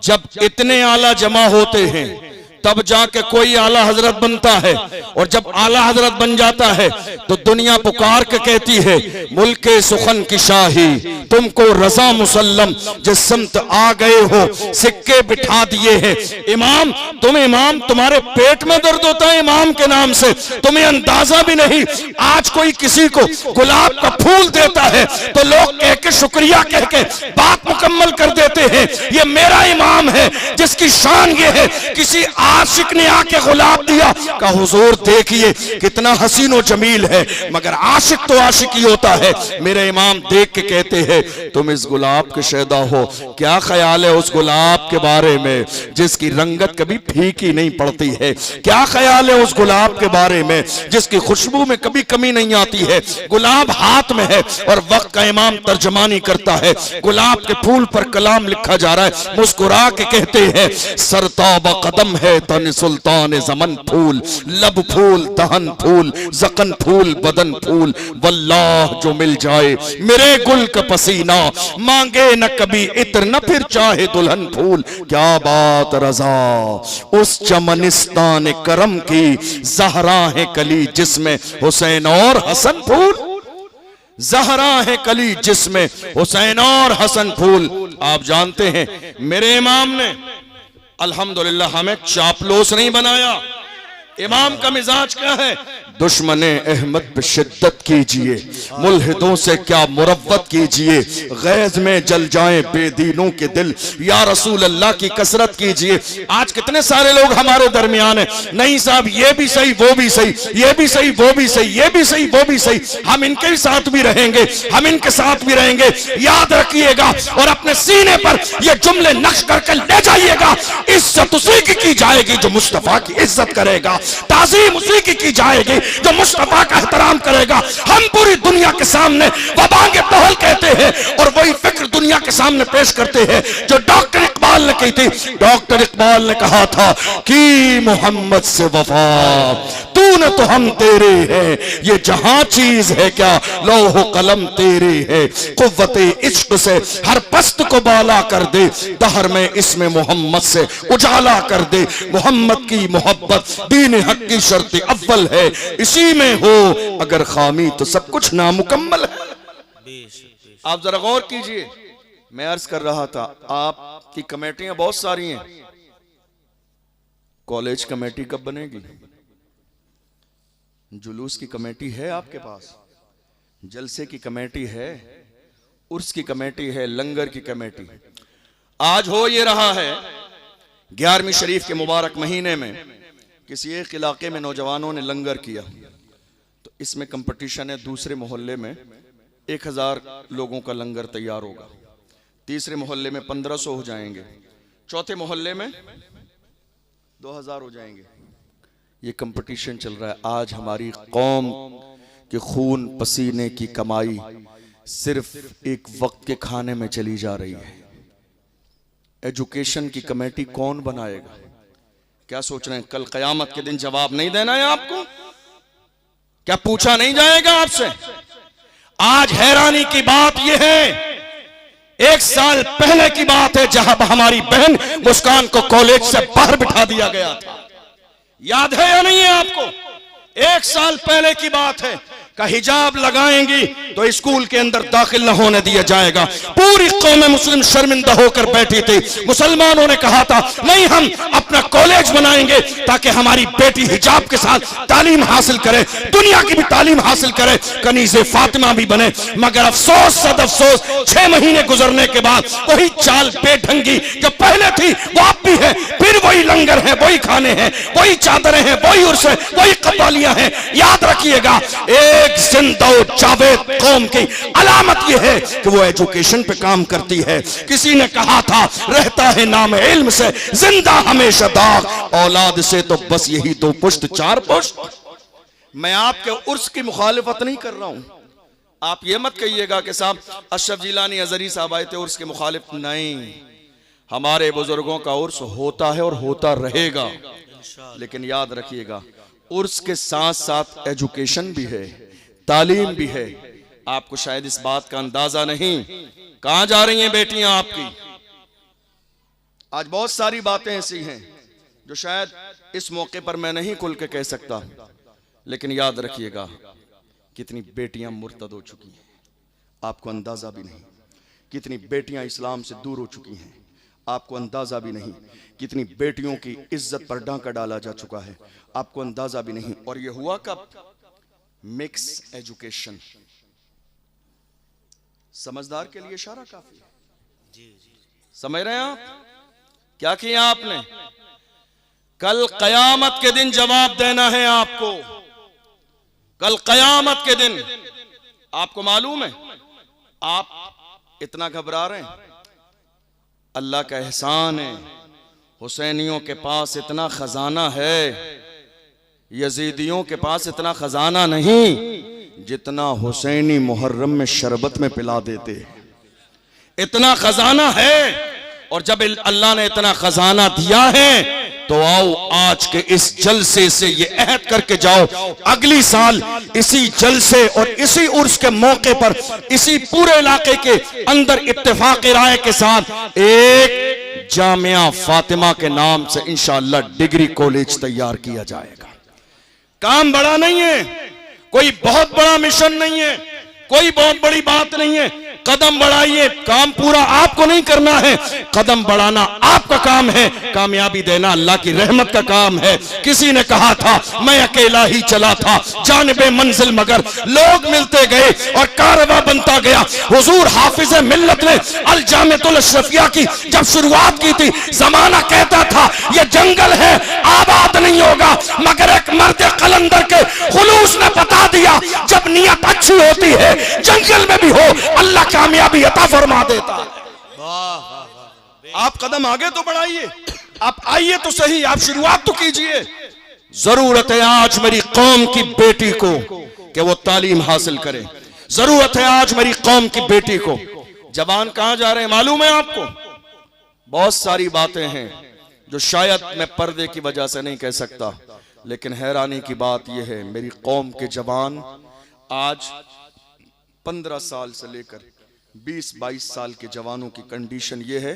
A: जब इतने आला जमा होते हैं तब जाके कोई आला हजरत बनता है। और जब आला हजरत बन जाता है तो दुनिया पुकार के कहती है मुल्के सुखन की शाही तुमको रजा मुसल्लम, जिस समत आ गए हो सिक्के बिठा दिए हैं। इमाम तुम इमाम, तुम्हारे पेट में दर्द होता है इमाम के नाम से, तुम्हें अंदाजा भी नहीं। आज कोई किसी को गुलाब का फूल देता है तो लोग कह के शुक्रिया कह के बात मुकम्मल कर देते हैं, ये मेरा इमाम है जिसकी शान ये है। किसी आशिक ने आके गुलाब दिया, का हुजूर देखिए कितना हसीन और जमील है, मगर आशिक तो आशिक ही होता है। मेरे इमाम देख के कहते हैं तुम इस गुलाब के शैदा हो, क्या ख्याल है उस गुलाब के बारे में जिसकी रंगत कभी फीकी नहीं पड़ती है? क्या ख्याल है उस गुलाब के बारे में जिसकी खुशबू में कभी कमी नहीं आती है? गुलाब हाथ में है और वक्त का इमाम तर्जमानी करता है। गुलाब के फूल पर कलाम लिखा जा रहा है, मुस्कुरा के कहते हैं सरताब कदम है तन सुल्तान जमन फूल, लब फूल दहन फूल, जकन फूल बदन फूल, वल्लाह जो मिल जाए मेरे गुल का पसीना, मांगे न कभी इत्र न फिर चाहे दुल्हन फूल। क्या बात रजा उस चमनिस्तान करम की, जहरा है कली जिसमें हुसैन और हसन फूल, जहरा है कली जिसमें हुसैन और हसन फूल। आप जानते हैं मेरे इमाम ने अल्हम्दुलिल्लाह हमें चापलूस नहीं बनाया। इमाम का मिजाज क्या है? दुश्मने अहमद पे शिद्दत कीजिए, मुल्हिदों से क्या मुरव्वत कीजिए, गैज में जल जाएं बेदीनों के दिल, या रसूल अल्लाह की कसरत कीजिए। आज कितने सारे लोग हमारे दरमियान हैं, नहीं साहब ये भी सही वो भी सही, ये भी सही वो भी सही, ये भी सही वो भी सही, हम इनके साथ भी रहेंगे, हम इनके साथ भी रहेंगे। याद रखिएगा और अपने सीने पर ये जुमले नक्श करके ले जाइएगा। इज्जत उसी की जाएगी जो मुस्तफा की इज्जत करेगा, ताज़ीम उसी की जाएगी जो मुस्तफा का एहतराम करेगा। हम पूरी दुनिया के सामने वबांगे तोहल कहते हैं और वही फिक्र दुनिया के सामने पेश करते हैं जो डॉक्टर इकबाल ने कही थी। डॉक्टर इकबाल ने कहा था कि मोहम्मद से वफा तूने तो हम तेरे हैं, ये जहां चीज है क्या लौह कलम तेरे है, कुव्वते इश्क से हर पस्त को बाला कर दे, दहर में इसमें मोहम्मद से उजाला कर दे। मोहम्मद की मोहब्बत दीन हक की शर्त अव्वल है, इसी में हो अगर खामी तो सब कुछ नामुकम्मल है। आप जरा गौर कीजिए, मैं अर्ज कर रहा था आपकी कमेटियां बहुत सारी हैं, कॉलेज कमेटी कब बनेगी? जुलूस की कमेटी है आपके पास, जलसे की कमेटी है, उर्स की कमेटी है, लंगर की कमेटी। आज हो ये रहा है 11वीं शरीफ के मुबारक महीने में किसी एक इलाके में नौजवानों ने लंगर किया, तो इसमें कंपटीशन है। दूसरे मोहल्ले में 1000 लोगों का लंगर तैयार होगा, तीसरे मोहल्ले में 1500 हो जाएंगे, चौथे मोहल्ले में 2000 हो जाएंगे। ये कंपटीशन चल रहा है। आज हमारी कौम के खून पसीने की कमाई सिर्फ एक वक्त के खाने में चली जा रही है। एजुकेशन की कमेटी कौन बनाएगा? क्या सोच रहे हैं कल कयामत के दिन जवाब नहीं देना है आपको? क्या पूछा नहीं जाएगा आपसे? आज हैरानी की बात यह है, 1 साल पहले की बात है जहां हमारी बहन मुस्कान को कॉलेज से बाहर बिठा दिया गया था। याद है या नहीं है आपको? 1 साल पहले की बात है का हिजाब लगाएंगी तो स्कूल के अंदर दाखिल न होने दिया जाएगा। पूरी कौम मुस्लिम शर्मिंदा होकर बैठी थी। मुसलमानों ने कहा था नहीं हम अपना कॉलेज बनाएंगे ताकि हमारी बेटी हिजाब के साथ तालीम हासिल करे, दुनिया की भी तालीम हासिल करे, कनीज़े फातिमा भी बने। मगर अफसोस सद अफसोस 6 महीने गुजरने के बाद वही चाल बेढंगी जो पहले थी वो अब भी है। फिर वही लंगर है, वही खाने हैं, वही चादरें हैं, वही उर्स है, वही कव्वालियां हैं। याद रखिएगा
C: एक जिंदा जावेद कौम की अलामत यह है कि वो एजुकेशन पे काम करती है। किसी ने कहा था रहता है नाम इल्म से जिंदा हमेशा दाग, औलाद से तो बस यही 2 पुश्त 4 पुश्त।
A: मैं आपके उर्स की मुखालिफत नहीं कर रहा हूं। आप ये मत कहिएगा कि साहब अशरफ जिलानी अजहरी साहब आए थे उर्स के मुखालिफ। नहीं, हमारे बुजुर्गों का उर्स होता है और होता रहेगा, लेकिन याद रखिएगा उर्स के साथ साथ एजुकेशन भी है, तालीम भी है। आपको शायद इस बात का अंदाजा नहीं। कहां जा रही हैं बेटियां आपकी? आज बहुत सारी बातें ऐसी हैं जो शायद इस मौके पर मैं नहीं खुल के कह सकता, लेकिन याद रखिएगा कितनी बेटियां मुर्तद हो चुकी हैं, आपको अंदाजा भी नहीं। कितनी बेटियां इस्लाम से दूर हो चुकी हैं, आपको अंदाजा भी नहीं। कितनी बेटियों की इज्जत पर डांका डाला जा चुका है, आपको अंदाजा भी नहीं। और ये हुआ कब? Mix education. समझदार के लिए इशारा काफी है। समझ रहे हैं आप? क्या किया आपने? कल कयामत के दिन जवाब देना है आपको। कल कयामत के दिन आपको मालूम है, आप इतना घबरा रहे हैं, अल्लाह का एहसान है, हुसैनियों के पास इतना खजाना है, यजीदियों के पास इतना खजाना नहीं जितना हुसैनी मुहर्रम में शरबत में पिला देते। इतना खजाना है, और जब अल्लाह ने इतना खजाना दिया है तो आओ आज के इस जलसे से ये अहद करके जाओ, अगली साल इसी जलसे और इसी उर्स के मौके पर इसी पूरे इलाके के अंदर इत्तेफाक राय के साथ एक जामिया फातिमा के नाम से इंशाअल्लाह डिग्री कॉलेज तैयार किया जाएगा। काम बड़ा नहीं है, कोई बहुत बड़ा मिशन नहीं है, कोई बहुत बड़ी बात नहीं है। कदम बढ़ाइए, काम पूरा आपको नहीं करना है, कदम बढ़ाना आपका काम है, कामयाबी देना अल्लाह की रहमत का काम है। किसी ने कहा था मैं अकेला ही चला था जानिबे मंजिल, मगर लोग मिलते गए और कारवां बनता गया। हुजूर हाफिज मिल्लत ने अल जामिअतुल अशरफिया की जब शुरुआत की थी, जमाना कहता था ये जंगल है आबाद नहीं होगा, मगर एक मर्द कलंदर के खुलूस ने बता दिया जब नियत अच्छी होती है जंगल में भी हो अल्लाह कामयाबी अता फरमा देता है। आप कदम आगे तो बढ़ाइए, आप आइए तो सही, आप शुरुआत तो कीजिए। जरूरत है आज मेरी कौम की बेटी को कि वो तालीम हासिल करे। जरूरत है आज मेरी कौम की बेटी को। जवान कहां जा रहे हैं मालूम है आपको? बहुत सारी बातें हैं जो शायद मैं पर्दे की वजह से नहीं कह सकता, लेकिन हैरानी की बात यह है मेरी कौम के जवान आज 15 साल से लेकर 20-22 साल के जवानों की कंडीशन ये है,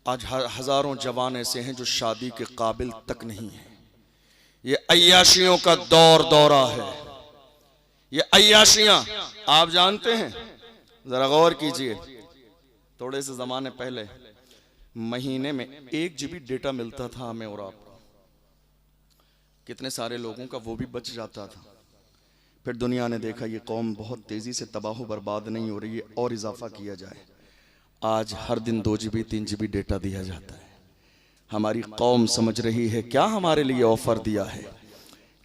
A: आज हजारों जवान ऐसे हैं जो शादी के काबिल तक नहीं है। ये अय्याशियों का दौरा है, ये अय्याशियां आप जानते हैं। जरा गौर कीजिए, थोड़े से जमाने पहले महीने में 1 GB डेटा मिलता था हमें और आपको, कितने सारे लोगों का वो भी बच जाता था। फिर दुनिया ने देखा ये कौम बहुत तेजी से तबाह बर्बाद नहीं हो रही है और इजाफा किया जाए। आज हर दिन 2 GB 3 GB डेटा दिया जाता है। हमारी कौम समझ रही है क्या हमारे लिए ऑफर दिया है,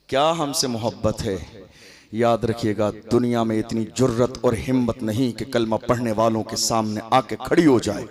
A: क्या हमसे मोहब्बत है। याद रखिएगा दुनिया में इतनी जुर्रत और हिम्मत नहीं कि कलमा पढ़ने वालों के सामने आके खड़ी हो जाए,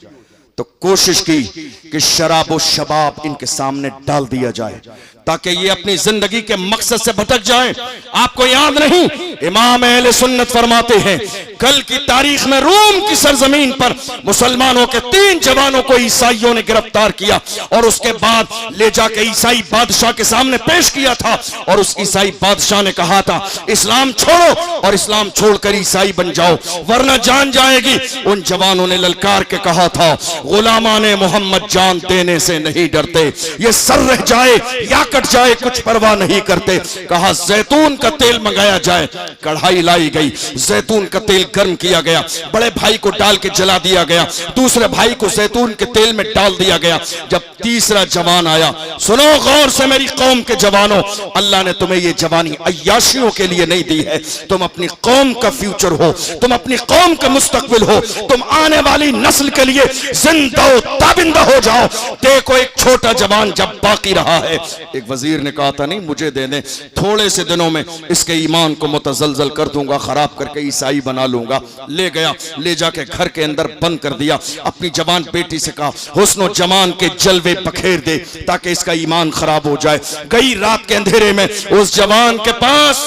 A: तो कोशिश की कि शराब और शबाब इनके सामने डाल दिया जाए ताकि ये अपनी जिंदगी के मकसद से भटक जाएं। आपको याद नहीं, इमाम अहले सुन्नत फरमाते हैं कल की तारीख में रोम की सरजमीन पर मुसलमानों के 3 जवानों को ईसाइयों ने गिरफ्तार किया और उसके बाद ले जाके ईसाई बादशाह के सामने पेश किया था। और उस ईसाई बादशाह ने कहा था इस्लाम छोड़ो और इस्लाम छोड़कर ईसाई बन जाओ वरना जान जाएगी। उन जवानों ने ललकार के कहा था गुलामाने मोहम्मद जान देने से नहीं डरते, ये सर रह जाए या कट जाए कुछ परवाह नहीं करते। कहा जैतून का तेल मंगाया जाए, कढ़ाई लाई गई, जैतून का तेल गर्म किया गया, बड़े भाई को डाल के जला दिया गया, दूसरे भाई को जैतून के तेल में डाल दिया गया। जब तीसरा जवान आया, सुनो गौर से मेरी कौम के जवानों, अल्लाह ने तुम्हें ये जवानी अय्याशियों के लिए नहीं दी है, तुम अपनी कौम का फ्यूचर हो, तुम अपनी कौम का मुस्तकबिल हो, तुम आने वाली नस्ल के लिए जिंदा ताबिंदा हो जाओ। देखो एक छोटा जवान जब बाकी रहा है, एक वजीर ने कहा था नहीं मुझे दे दें, थोड़े से दिनों में
C: इसके ईमान को मुतज़लज़ल कर दूंगा, खराब करके ईसाई बना लूंगा। ले गया, ले जाके घर के अंदर बंद कर दिया। अपनी जवान बेटी से कहा हुस्न और जमान के जलवे बखेर दे ताकि इसका ईमान खराब हो जाए। गई रात के अंधेरे में उस जवान के पास,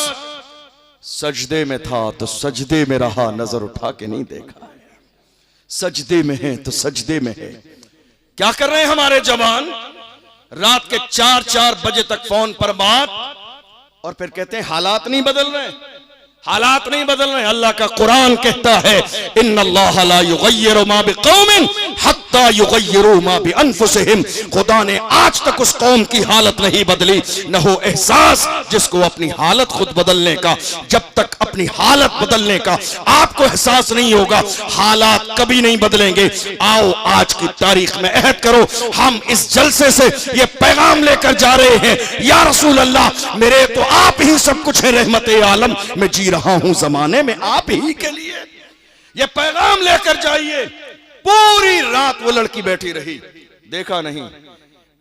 C: सजदे में था तो सजदे में रहा, नजर उठा के नहीं देखा। सजदे में है तो सजदे में है। क्या कर रहे हैं हमारे जवान? रात के 4-4 बजे तक फोन पर बात, और फिर कहते हैं हालात नहीं बदल रहे, हालात नहीं बदल रहे। अल्लाह का कुरान कहता है इन्नल्लाह ला युगय्यिरु मा बिकौमिन हत्ता युगय्यिरु मा बिअनफुसिहिम। खुदा ने आज तक उस कौम की हालत नहीं बदली, न हो एहसास जिसको अपनी हालत खुद बदलने का। जब तक अपनी हालत बदलने का आपको एहसास नहीं होगा, हालात कभी नहीं बदलेंगे। आओ आज की तारीख में अहद करो, हम इस जलसे से ये पैगाम लेकर जा रहे हैं, या रसूल अल्लाह मेरे तो आप ही सब कुछ है, रहमत आलम मैं जी रहा हूं जमाने में आप ही के लिए। ये पैगाम लेकर जाइए। पूरी रात वो लड़की बैठी रही, देखा नहीं।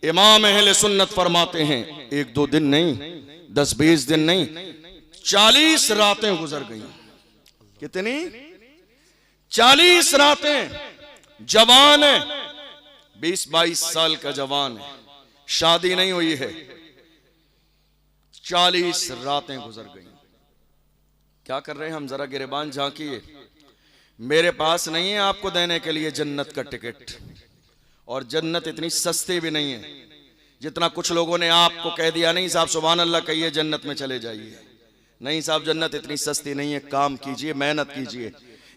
C: इमाम अहले सुन्नत फरमाते हैं 1-2 दिन नहीं, 10-20 दिन नहीं, 40 रातें गुजर गई। कितनी? 40 रातें। जवान है, 20-22 साल का जवान है, शादी नहीं हुई है, 40 रातें गुजर गई। क्या कर रहे हैं हम? जरा गिरेबान झांकिए। मेरे पास नहीं है आपको देने के लिए जन्नत का टिकट, और जन्नत इतनी सस्ती भी नहीं है जितना कुछ लोगों ने आपको कह दिया। नहीं साहब सुभान अल्लाह कहिए, जन्नत में चले जाइए। नहीं साहब, जन्नत इतनी सस्ती नहीं है। काम कीजिए, मेहनत कीजिए।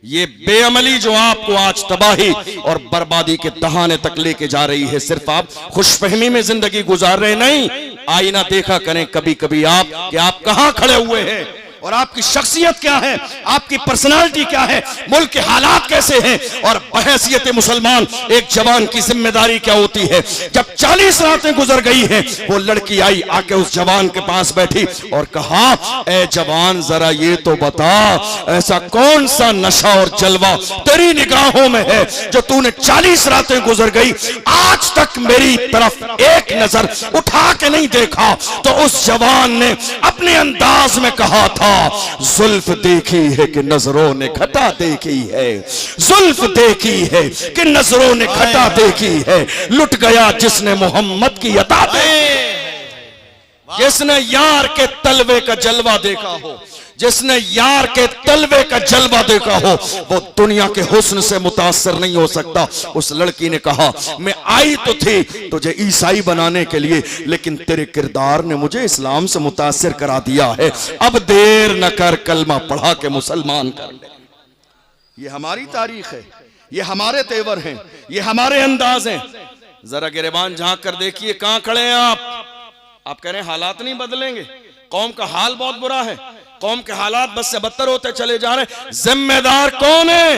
C: ये बेअमली जो आपको आज तबाही और बर्बादी के दहाने तक लेके जा रही है, सिर्फ आप खुशफहमी में जिंदगी गुजार रहे नहीं। आईना देखा करें कभी कभी आप कि आप कहां खड़े हुए हैं और आपकी शख्सियत क्या है, आपकी पर्सनालिटी क्या है, मुल्क के हालात कैसे हैं, और बहैसियत मुसलमान एक जवान की जिम्मेदारी क्या होती है। जब 40 रातें गुजर गई हैं, वो लड़की आई, आके उस जवान के पास बैठी और कहा ए जवान जरा ये तो बता, ऐसा कौन सा नशा और जलवा तेरी निगाहों में है जो तूने 40 रातें गुजर गई आज तक मेरी तरफ एक नजर उठा के नहीं देखा। तो उस जवान ने अपने अंदाज में कहा था जुल्फ देखी है कि नजरों ने घटा देखी है, जुल्फ देखी है कि नजरों ने घटा देखी है। लुट गया जिसने मोहम्मद की अता देखी, जिसने यार के तलवे का जलवा देखा हो, जिसने यार के तलवे का जलवा देखा हो, वो दुनिया के हुस्न से मुतासर नहीं हो सकता। उस लड़की ने कहा मैं आई तो थी तुझे ईसाई बनाने के लिए, लेकिन तेरे किरदार ने मुझे इस्लाम से मुतासर करा दिया है। अब देर न कर, कलमा पढ़ा के मुसलमान कर ले। ये हमारी तारीख है, ये हमारे तेवर हैं, ये हमारे अंदाज हैं। जरा गिरेबान झांक कर देखिए कहां खड़े हैं आप कह रहे हैं हालात नहीं बदलेंगे। कौम का हाल बहुत बुरा है, कौम के हालात बस से बदतर होते चले जा रहे हैं। जिम्मेदार कौन है?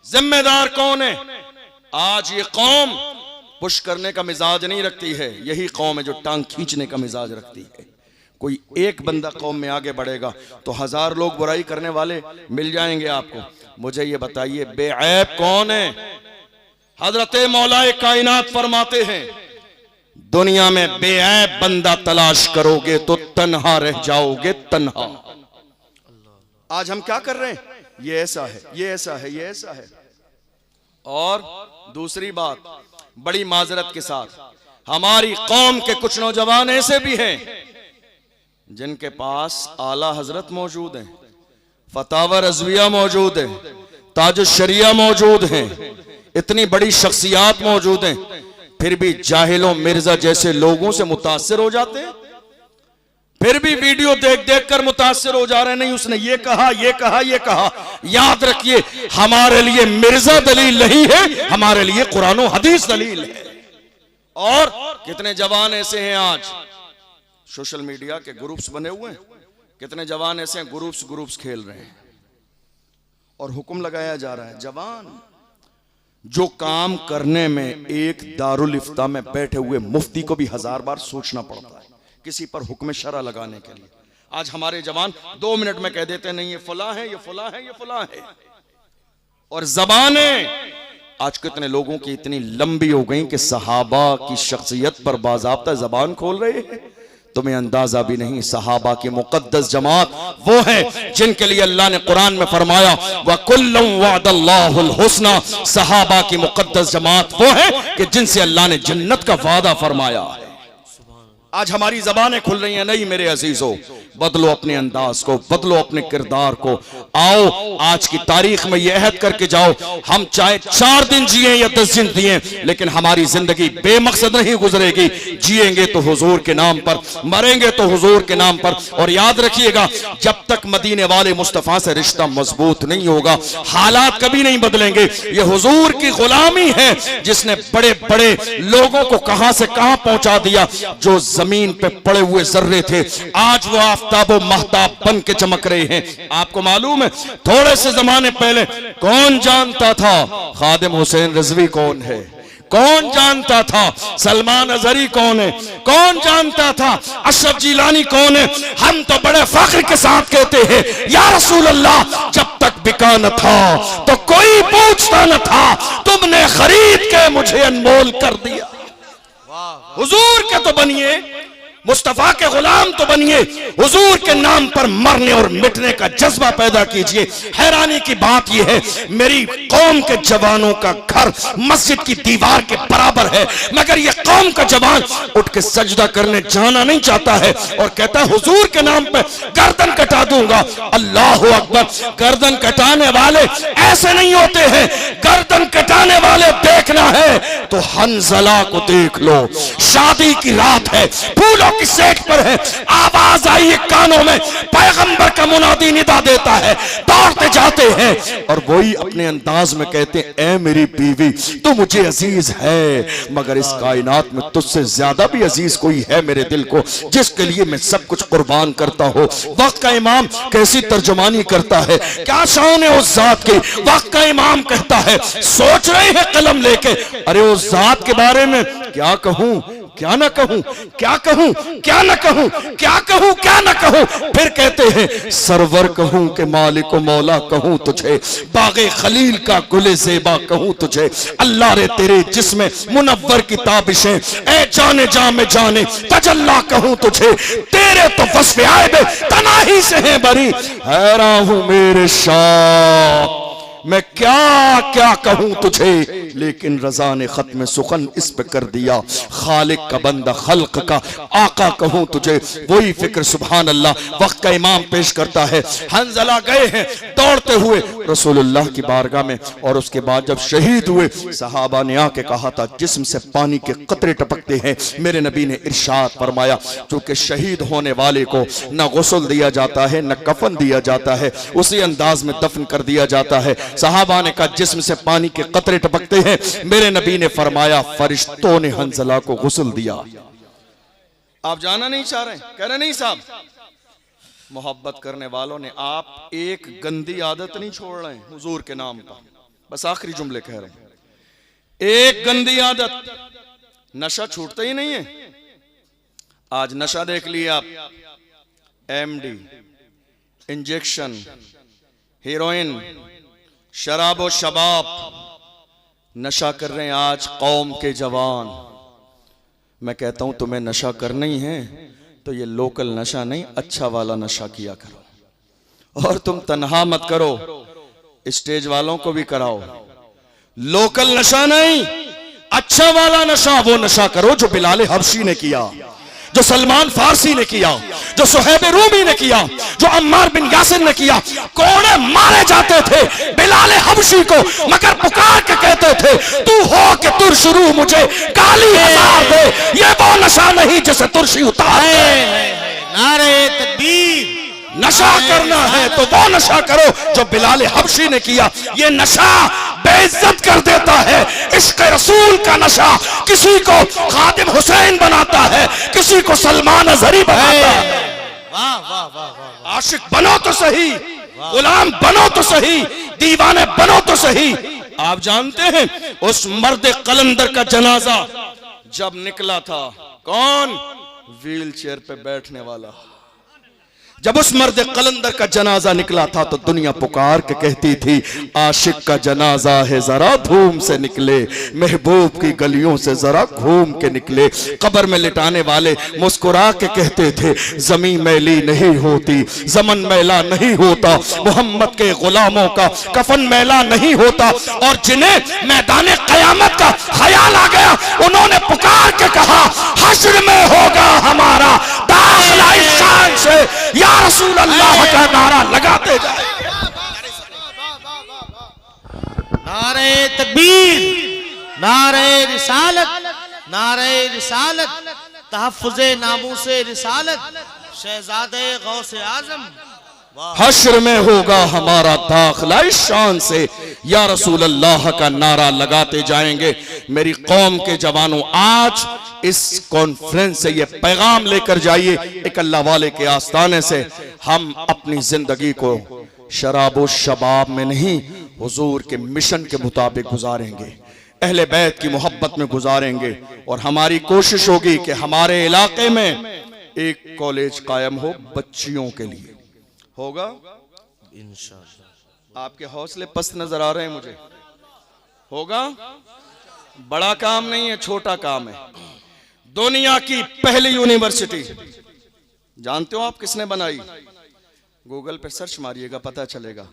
C: जिम्मेदार कौन है? आज ये कौम पुश करने का मिजाज नहीं रखती है, यही कौम है जो टांग खींचने का मिजाज रखती है। कोई एक बंदा कौम में आगे बढ़ेगा तो 1000 लोग बुराई करने वाले मिल जाएंगे आपको। मुझे ये बताइए बेऐब कौन है? हजरत मौलाए कायनात फरमाते हैं दुनिया में बेऐब बंदा तलाश करोगे तो तन्हा रह जाओगे, तन्हा। आज हम क्या कर रहे हैं? ये ऐसा है, ये ऐसा है, ये ऐसा है। और दूसरी बात, बड़ी माजरत के साथ हमारी कौम के कुछ नौजवान ऐसे भी हैं जिनके पास आला हजरत मौजूद हैं, फतावा रज़विया मौजूद है, ताज शरिया मौजूद हैं, इतनी बड़ी शख्सियात मौजूद हैं, फिर भी जाहिलों मिर्जा जैसे लोगों से मुतासिर हो जाते हैं। फिर भी वीडियो देख देख कर मुतासिर हो जा रहे हैं। नहीं उसने ये कहा, ये कहा, ये कहा। याद रखिए हमारे लिए मिर्जा दलील नहीं है, हमारे लिए कुरान और हदीस दलील है। और कितने जवान ऐसे हैं आज सोशल मीडिया के ग्रुप्स बने हुए हैं, कितने जवान ऐसे हैं ग्रुप्स खेल रहे हैं और हुक्म लगाया जा रहा है। जवान जो काम करने में एक दारुल इफ्ता में बैठे हुए मुफ्ती को भी 1000 बार सोचना पड़ता है किसी पर हुक्म शरा लगाने के लिए। आज हमारे जवान 2 मिनट में कह देते हैं नहीं ये फला है, ये फला है, ये फला है। और ज़बानें आज कितने लोगों की इतनी लंबी हो गई कि सहाबा की शख्सियत पर बाज़ाब्ता ज़बान खोल रहे हैं।
A: तुम्हें अंदाजा भी नहीं। सहाबा की मुकद्दस जमात वो है जिनके लिए अल्लाह ने कुरान में फरमाया वकुल्लुम वअदल्लाहुल हुस्ना। सहाबा की मुकद्दस जमात वो है कि जिनसे अल्लाह ने जन्नत का वादा फरमाया है। आज हमारी जबानें खुल रही हैं, नहीं मेरे अजीजों, बदलो अपने अंदाज को, बदलो अपने किरदार को। आओ आज की तारीख में यह अहद करके जाओ, हम चाहे 4 दिन जिए या 10 दिन जिए, लेकिन हमारी जिंदगी बेमकसद नहीं गुजरेगी। जिएंगे तो हुजूर के नाम पर, मरेंगे तो हुजूर के नाम पर। और याद रखिएगा, जब तक मदीने वाले मुस्तफा से रिश्ता मजबूत नहीं होगा, हालात कभी नहीं बदलेंगे। ये हुजूर की गुलामी है जिसने बड़े बड़े लोगों को कहां से कहां पहुंचा दिया। जो जमीन पे पड़े हुए जर्रे थे, आज वो आफ्ताबो महताब बन के चमक रहे हैं। आपको मालूम है, थोड़े से जमाने पहले कौन जानता था खादिम हुसैन रिजवी कौन है? कौन जानता था सलमान अजहरी कौन है? कौन जानता था अशरफ जिलानी कौन है? हम तो बड़े फख्र के साथ कहते हैं, या रसूल अल्लाह, जब तक बिका न था तो कोई पूछता न था, तुमने खरीद के मुझे अनमोल कर दिया। हुजूर के तो बनिए, मुस्तफा के गुलाम तो बनिए, हुजूर के नाम पर मरने और मिटने का जज्बा पैदा कीजिए। हैरानी की बात यह है, मेरी कौम के जवानों का घर मस्जिद की दीवार के बराबर है, मगर यह कौम का जवान उठ के सजदा करने जाना नहीं चाहता है और कहता है हुजूर के नाम पर गर्दन कटा दूंगा। अल्लाह अकबर। गर्दन कटाने वाले ऐसे नहीं होते हैं, गर्दन कटाने वाले देखना है तो हंजला को देख लो। शादी की रात है, फूलों की सेट पर है, आवाज आई है कानों में, पैगंबर का मुनादी निदा देता है, दौड़ते जाते हैं और वही अपने अंदाज में कहते हैं, ऐ मेरी बीवी तू मुझे अजीज है, मगर इस कायनात में तुझसे ज्यादा भी अजीज कोई है मेरे दिल को, जिसके लिए मैं सब कुछ कुर्बान करता हूँ। वक्त का इमाम कैसी तर्जुमानी करता है, क्या शान है उस जात की। वक्त का इमाम कहता है, सोच रहे हैं कलम लेके, अरे उस जात के बारे में क्या कहूं, क्या ना कहूं, क्या कहूं, क्या ना कहूं, क्या कहूं, क्या ना कहूं। फिर कहते हैं, सरवर कहूं के मालिक मौला कहूं तुझे, बागे खलील का गुले ज़ेबा कहूं तुझे, अल्लाह रे तेरे जिस्म मुनव्वर की ताबिशें, ऐ जाने जा में जाने तजल्ला कहूं तुझे, तेरे तो वस्फ़ आयब तनाही से हैं बरी, हैरान हूं मेरे शाह मैं क्या क्या कहूं तुझे, लेकिन रजा ने खत्म सुखन इस पे कर दिया, खालिक का बंदा खल्क का आका कहूं तुझे। वही फिक्र सुभान अल्लाह वक्त का इमाम पेश करता है। हंजला गए हैं दौड़ते हुए रसूलुल्लाह की बारगाह में, और उसके बाद जब शहीद हुए, सहाबा ने आके कहा था जिस्म से पानी के कतरे टपकते हैं। मेरे नबी ने इरशाद फरमाया, चूंकि शहीद होने वाले को न गुस्ल दिया जाता है, न कफन दिया जाता है, उसी अंदाज में दफन कर दिया जाता है। सहाबा ने कहा जिस्म से पानी के कतरे टपकते हैं। मेरे नबी ने फरमाया, फरिश्तों ने हंजला को गुस्ल दिया। आप जाना नहीं चाह रहे, कह रहे नहीं साहब, मोहब्बत करने वालों ने आप एक गंदी आदत नहीं छोड़ रहे हैं हुजूर के नाम पर। बस आखिरी जुमले कह रहे हैं, एक गंदी आदत, नशा छूटता ही नहीं है। आज नशा देख लिए आप, एमडी, इंजेक्शन, हीरोइन, शराब और शबाब, नशा कर रहे हैं आज कौम के जवान। मैं कहता हूं तुम्हें नशा करना ही है तो ये लोकल नशा नहीं, अच्छा वाला नशा किया करो, और तुम तन्हा मत करो, स्टेज वालों को भी कराओ। लोकल नशा नहीं, अच्छा वाला नशा, वो नशा करो जो बिलाल हबशी ने किया, जो सलमान फारसी ने किया, जो सुहैब रूमी ने किया, जो अम्मार बिन यासिर ने किया। कोड़े मारे जाते थे बिलाल हबशी को, मगर पुकार के कहते थे, तू हो के तुर शुरू मुझे काली हजार दे, ये वो नशा नहीं जिसे तुरशी उतार दे।
B: नारे तकबीर।
A: नशा करना है तो वो नशा करो जो बिलाल हबशी ने किया। ये नशा बेइज्जत कर देता है। इश्क रसूल का नशा किसी को खादिम हुसैन बनाता है, किसी को सलमान अजहरी बनाता है।
B: वाह वाह वाह वाह।
A: आशिक बनो तो सही, गुलाम बनो तो सही, दीवाने बनो तो सही। आप जानते हैं उस मर्द कलंदर का जनाजा जब निकला था, कौन? व्हील चेयर पे बैठने वाला,
C: जब उस मर्द कलंदर का जनाजा निकला था तो दुनिया पुकार के कहती थी आशिक का जनाजा है जरा धूम से निकले, महबूब की गलियों से जरा घूम के निकले। कब्र में लिटाने वाले मुस्कुरा के कहते थे जमीन मैली नहीं होती, जमन मैला नहीं होता, मोहम्मद के गुलामों का कफन मैला नहीं होता। और जिन्हें मैदान कयामत का ख्याल आ गया उन्होंने पुकार के कहा हश्र में होगा हमारा दाखिला इस शान से, या रसूल अल्लाह का नारा लगाते जाए।
B: नारे तकबीर, नारे रिसालत, नारे रिसालत, तहफ्फुज़े नामूसे रिसालत, शहजादे गौसे आजम।
C: हश्र में होगा हमारा दाखिला इस शान से, या रसूल अल्लाह का नारा लगाते जाएंगे। मेरी कौम के जवानों, आज इस कॉन्फ्रेंस से ये पैगाम लेकर जाइए, एक अल्लाह वाले के आस्थाने से हम अपनी जिंदगी को शराबो शबाब में नहीं, हुजूर के मिशन के मुताबिक गुजारेंगे, अहले बैत की मोहब्बत में गुजारेंगे। और हमारी कोशिश होगी कि हमारे इलाके में एक कॉलेज कायम हो बच्चियों के लिए। होगा इंशाअल्लाह। आपके हौसले पस्त नजर आ रहे हैं मुझे। होगा, बड़ा काम नहीं है, छोटा काम है। दुनिया की पहली यूनिवर्सिटी जानते हो आप किसने बनाई? गूगल पे सर्च मारिएगा पता चलेगा।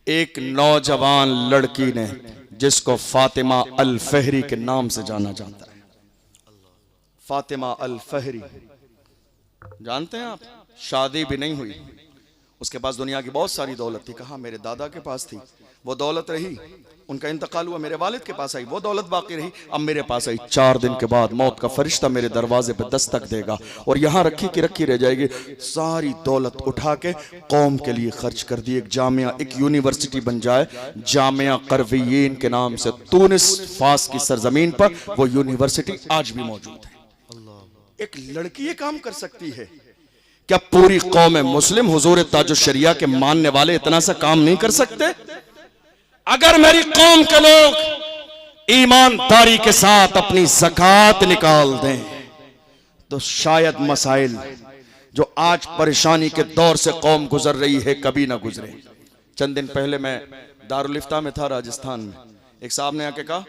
C: एक नौजवान लड़की ने जिसको फातिमा अल फहरी के नाम से जाना जाता है। फातिमा अल फहरी जानते हैं आप? शादी भी नहीं हुई, उसके पास दुनिया की बहुत सारी दौलत थी। कहा मेरे दादा के पास थी, वो दौलत रही, उनका इंतकाल हुआ, मेरे वालिद के पास आई, वो दौलत बाकी रही, अब मेरे पास आई। 4 दिन के बाद मौत का फरिश्ता मेरे दरवाजे पे दस्तक देगा और यहाँ रखी की रखी रह जाएगी। सारी दौलत उठा के कौम के लिए खर्च कर दी, एक जामिया, एक यूनिवर्सिटी बन जाए, जामिया करवियीन के नाम से। तुनिस फास की सरजमीन पर वो यूनिवर्सिटी आज भी मौजूद है। एक लड़की ये काम कर सकती है, क्या पूरी कौम मुस्लिम हुजूर ताजुश शरिया के मानने वाले इतना सा काम नहीं कर सकते? अगर मेरी कौम के लोग ईमानदारी के साथ अपनी ज़कात निकाल दें तो शायद मसाइल जो आज परेशानी के दौर से कौम गुजर रही है कभी ना गुजरे। चंद दिन पहले मैं दारुल इफ्ता में था राजस्थान में, एक साहब ने आके कहा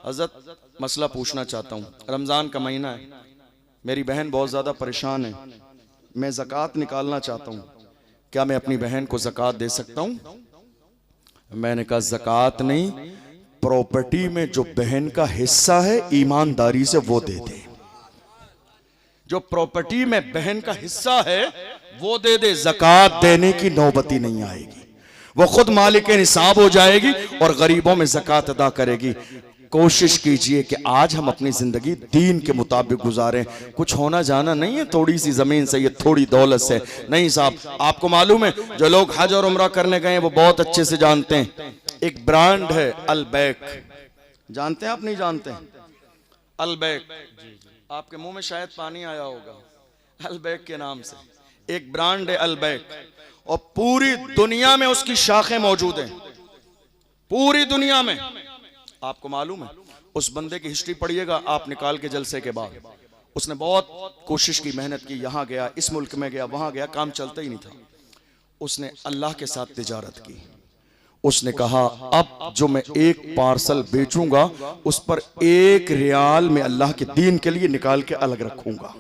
C: हज़रत मसला पूछना चाहता हूँ, रमज़ान का महीना है, मेरी बहन बहुत ज़्यादा परेशान है, मैं ज़कात निकालना चाहता हूँ, क्या मैं अपनी बहन को ज़कात दे सकता हूँ? मैंने कहा ज़कात नहीं, प्रॉपर्टी में जो बहन का हिस्सा है ईमानदारी से वो दे दे। जो प्रॉपर्टी में बहन का हिस्सा है वो दे दे, ज़कात देने की नौबती नहीं आएगी, वो खुद मालिक निसाब हो जाएगी और गरीबों में ज़कात अदा करेगी। कोशिश कीजिए कि आज हम अपनी जिंदगी दीन के मुताबिक गुजारें। कुछ होना जाना नहीं है थोड़ी सी जमीन से, ये थोड़ी दौलत से नहीं साहब। आपको मालूम है जो लोग हज और उम्रा करने गए वो बहुत अच्छे से जानते हैं, एक ब्रांड है अलबैक, जानते हैं आप? नहीं जानते हैं? अलबैक, आपके मुंह में शायद पानी आया होगा, अलबैक के नाम से एक ब्रांड है अलबैक, और पूरी दुनिया में उसकी शाखें मौजूद हैं, पूरी दुनिया में। आपको मालूम है उस बंदे की हिस्ट्री पढ़िएगा आप निकाल के जलसे के बाद, उसने बहुत कोशिश की, मेहनत की, यहाँ गया, इस मुल्क में गया, वहां गया, काम चलता ही नहीं था। उसने अल्लाह के साथ तिजारत की, उसने कहा अब जो मैं एक पार्सल बेचूंगा उस पर 1 रियाल में अल्लाह के दीन के लिए निकाल के अलग रखूंगा।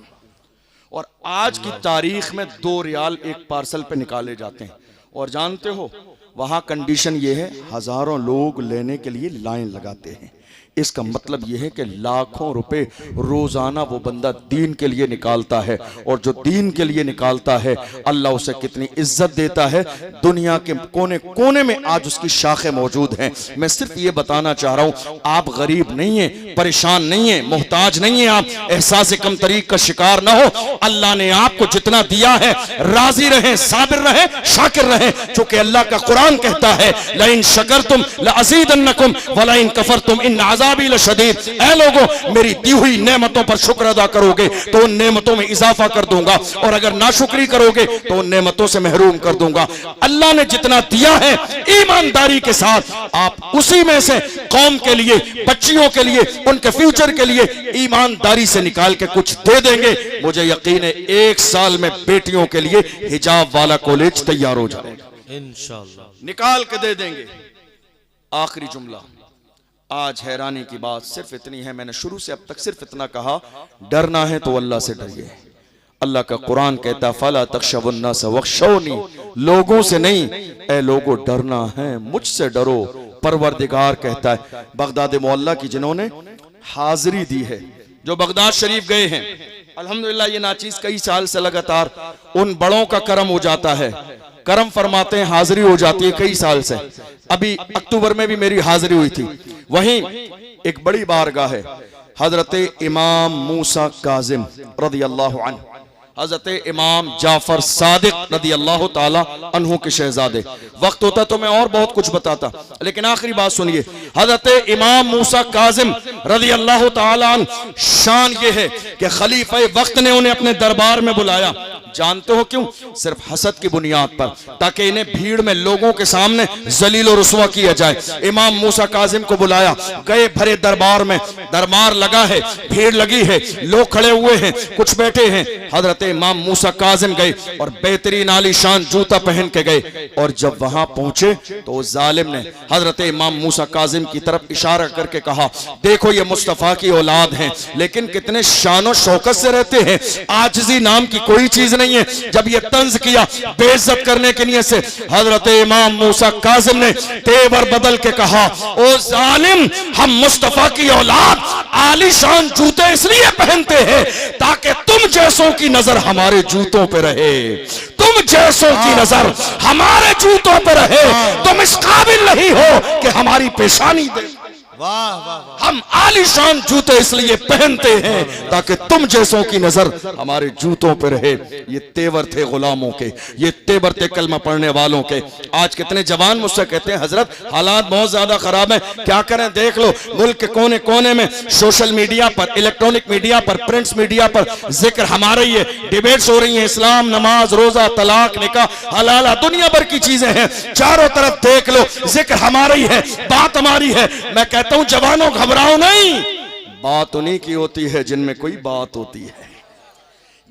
C: और आज की तारीख में 2 रियाल एक पार्सल पे निकाले जाते हैं। और जानते हो वहां कंडीशन ये है, हजारों लोग लेने के लिए लाइन लगाते हैं। इसका मतलब यह है कि लाखों रुपए रोजाना वो बंदा दीन के लिए निकालता है, और जो दीन के लिए निकालता है अल्लाह उसे कितनी इज्जत देता है। दुनिया के कोने कोने में आज उसकी शाखें मौजूद हैं। मैं सिर्फ ये बताना चाह रहा हूं, आप गरीब नहीं है, परेशान नहीं है, मोहताज नहीं है, आप एहसास कमतरी का शिकार ना हो। अल्लाह ने आपको जितना दिया है राजी रहे, साबिर रहे, शाकिर रहे, चूंकि अल्लाह का कुरान कहता है लइन शकरतुम लअज़ीदन्नकुम वलइन कफरतुम इन अज़ाबी लशदीद, ऐ लोगों मेरी दी हुई नेमतों पर शुक्र अदा करोगे तो उन नेमतों में इजाफा कर दूंगा, और अगर नाशुक्री करोगे तो उन नेमतों से महरूम कर दूंगा। अल्लाह ने जितना दिया है ईमानदारी के साथ आप उसी में से कौम के लिए, बच्चियों के लिए, उनके फ्यूचर के लिए ईमानदारी से निकाल के कुछ दे देंगे। मुझे यकीन है 1 साल में बेटियों के लिए हिजाब वाला कॉलेज तैयार हो जाएगा,
B: इंशाअल्लाह
C: निकाल के दे देंगे। आखिरी जुमला, आज हैरानी की बात सिर्फ इतनी है, मैंने शुरू से अब तक सिर्फ इतना कहा, डरना है तो अल्लाह से डरिए। अल्लाह का कुरान कहता फला तख्शवन्नास वख्शौनी, लोगों से नहीं ए लोगों डरना है मुझसे डरो। परवरदिगार कहता है बगदाद मोहल्ला की जिन्होंने हाजिरी दी है, जो बगदाद शरीफ गए हैं, अल्हम्दुलिल्लाह ये नाचीज कई साल से लगातार उन बड़ों का करम हो जाता है, करम फरमाते हैं, हाजिरी हो जाती है कई साल से। अभी अक्टूबर में भी मेरी हाजिरी हुई थी। वहीं एक बड़ी बारगाह है, हजरत इमाम मूसा काजिम रदियल्लाहु अन्हु, हजरत इमाम जाफर सादिक रदियल्लाहु ताला अन्हु के शहजादे। वक्त होता तो मैं और बहुत कुछ बताता, लेकिन आखिरी बात सुनिए, हजरत इमाम मूसा काजिम रदियल्लाहु ताला अन्हु शान ये है कि खलीफा वक्त ने उन्हें अपने दरबार में बुलाया। जानते हो क्यों? सिर्फ हसद की बुनियाद पर, ताकि इन्हें भीड़ में लोगों के सामने जलील और रुस्वा किया जाए। इमाम मूसा काजिम को बुलाया, गए भरे दरबार में, दरबार लगा है, भीड़ लगी है, लोग खड़े हुए हैं, कुछ बैठे हैं। हजरत इमाम मूसा काजिम गए और बेहतरीन आलीशान जूता पहन के गए, और जब वहां पहुंचे तो उस जालिम ने हजरत इमाम मूसा काजिम की तरफ इशारा करके कहा, देखो ये मुस्तफा की औलाद हैं, लेकिन कितने शान शौकत से रहते हैं, आजिज़ी नाम की कोई चीज नहीं है। जब ये तंज किया बेइज्जत करने के लिए से, हजरत इमाम मूसा काजिम ने तेवर बदल के कहा, ओ जालिम, हम मुस्तफा की औलाद आलीशान जूते इसलिए पहनते हैं ताकि तुम जैसों की नजर हमारे जूतों पे रहे, तुम जैसों की नजर हमारे जूतों पे रहे। तुम इस काबिल नहीं हो कि हमारी पेशानी दे।
B: वाह वाह,
C: हम आलीशान जूते इसलिए पहनते हैं ताकि तुम जैसों की नजर हमारे जूतों पर रहे। ये तेवर थे गुलामों के, ये तेवर थे कलमा पढ़ने वालों के। आज कितने जवान मुझसे कहते हैं हजरत हालात बहुत ज्यादा खराब है, क्या करें? देख लो मुल्क के कोने कोने में सोशल मीडिया पर, इलेक्ट्रॉनिक मीडिया पर, प्रिंट्स मीडिया पर जिक्र हमारा ही है, डिबेट्स हो रही है, इस्लाम, नमाज, रोजा, तलाक, निकाह, हलाला, दुनिया भर की चीजें हैं, चारों तरफ देख लो जिक्र हमारा ही है, बात हमारी है। मैं कहता हूं जवानों घबराओ नहीं, बात उन्हीं की होती है जिनमें कोई बात होती है,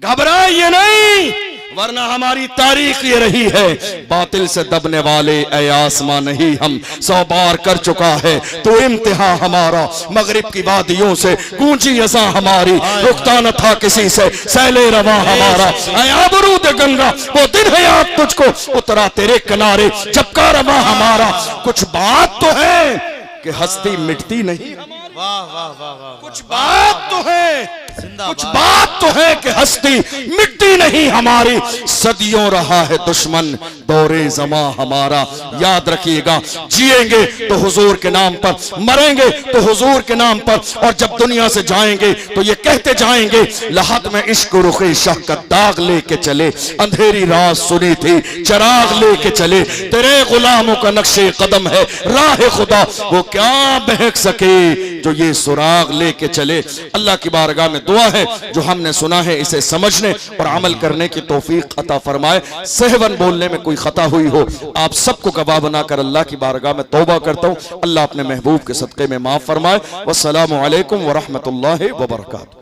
C: घबराइए नहीं, वरना हमारी तारीख ये रही है, बातिल से दबने वाले ऐ आसमां नहीं हम 100 बार कर चुका है तो इम्तिहा हमारा, मगरिब की वादियों से गूंजी अज़ां हमारी, रुकता न था किसी से सैले रवा हमारा, ऐ आबरूद गंगा वो दिन है याद तुझको, उतरा तेरे किनारे जब का रवा हमारा। कुछ बात तो है कि हस्ती मिटती नहीं,
B: वाह वाह वाह वाह,
C: कुछ बात तो है, कुछ बात तो है कि हस्ती मिटती नहीं हमारी। सदियों रहा है दुश्मन दौरे ज़मां हमारा, याद रखिएगा, जिएंगे तो हुजूर के नाम पर, मरेंगे तो हुजूर के नाम पर, और जब दुनिया से जाएंगे तो ये कहते जाएंगे लहद में इश्क रुखे शाह का दाग लेके चले, अंधेरी रात सुनी थी चराग लेके चले, तेरे गुलामों का नक्शे कदम है राह खुदा, वो क्या बहक सके जो ये सुराग लेके चले। अल्लाह की बारगाह में दुआ है जो हमने सुना है इसे समझने और अमल करने की तौफीक अता फरमाए। सहवन बोलने में कोई खता हुई हो आप सबको गवाह बनाकर अल्लाह की बारगाह में तौबा करता हूँ। अल्लाह अपने महबूब के सदक़े में माफ फरमाए। वस्सलामु अलैकुम व रहमतुल्लाहि व बरकातुहू।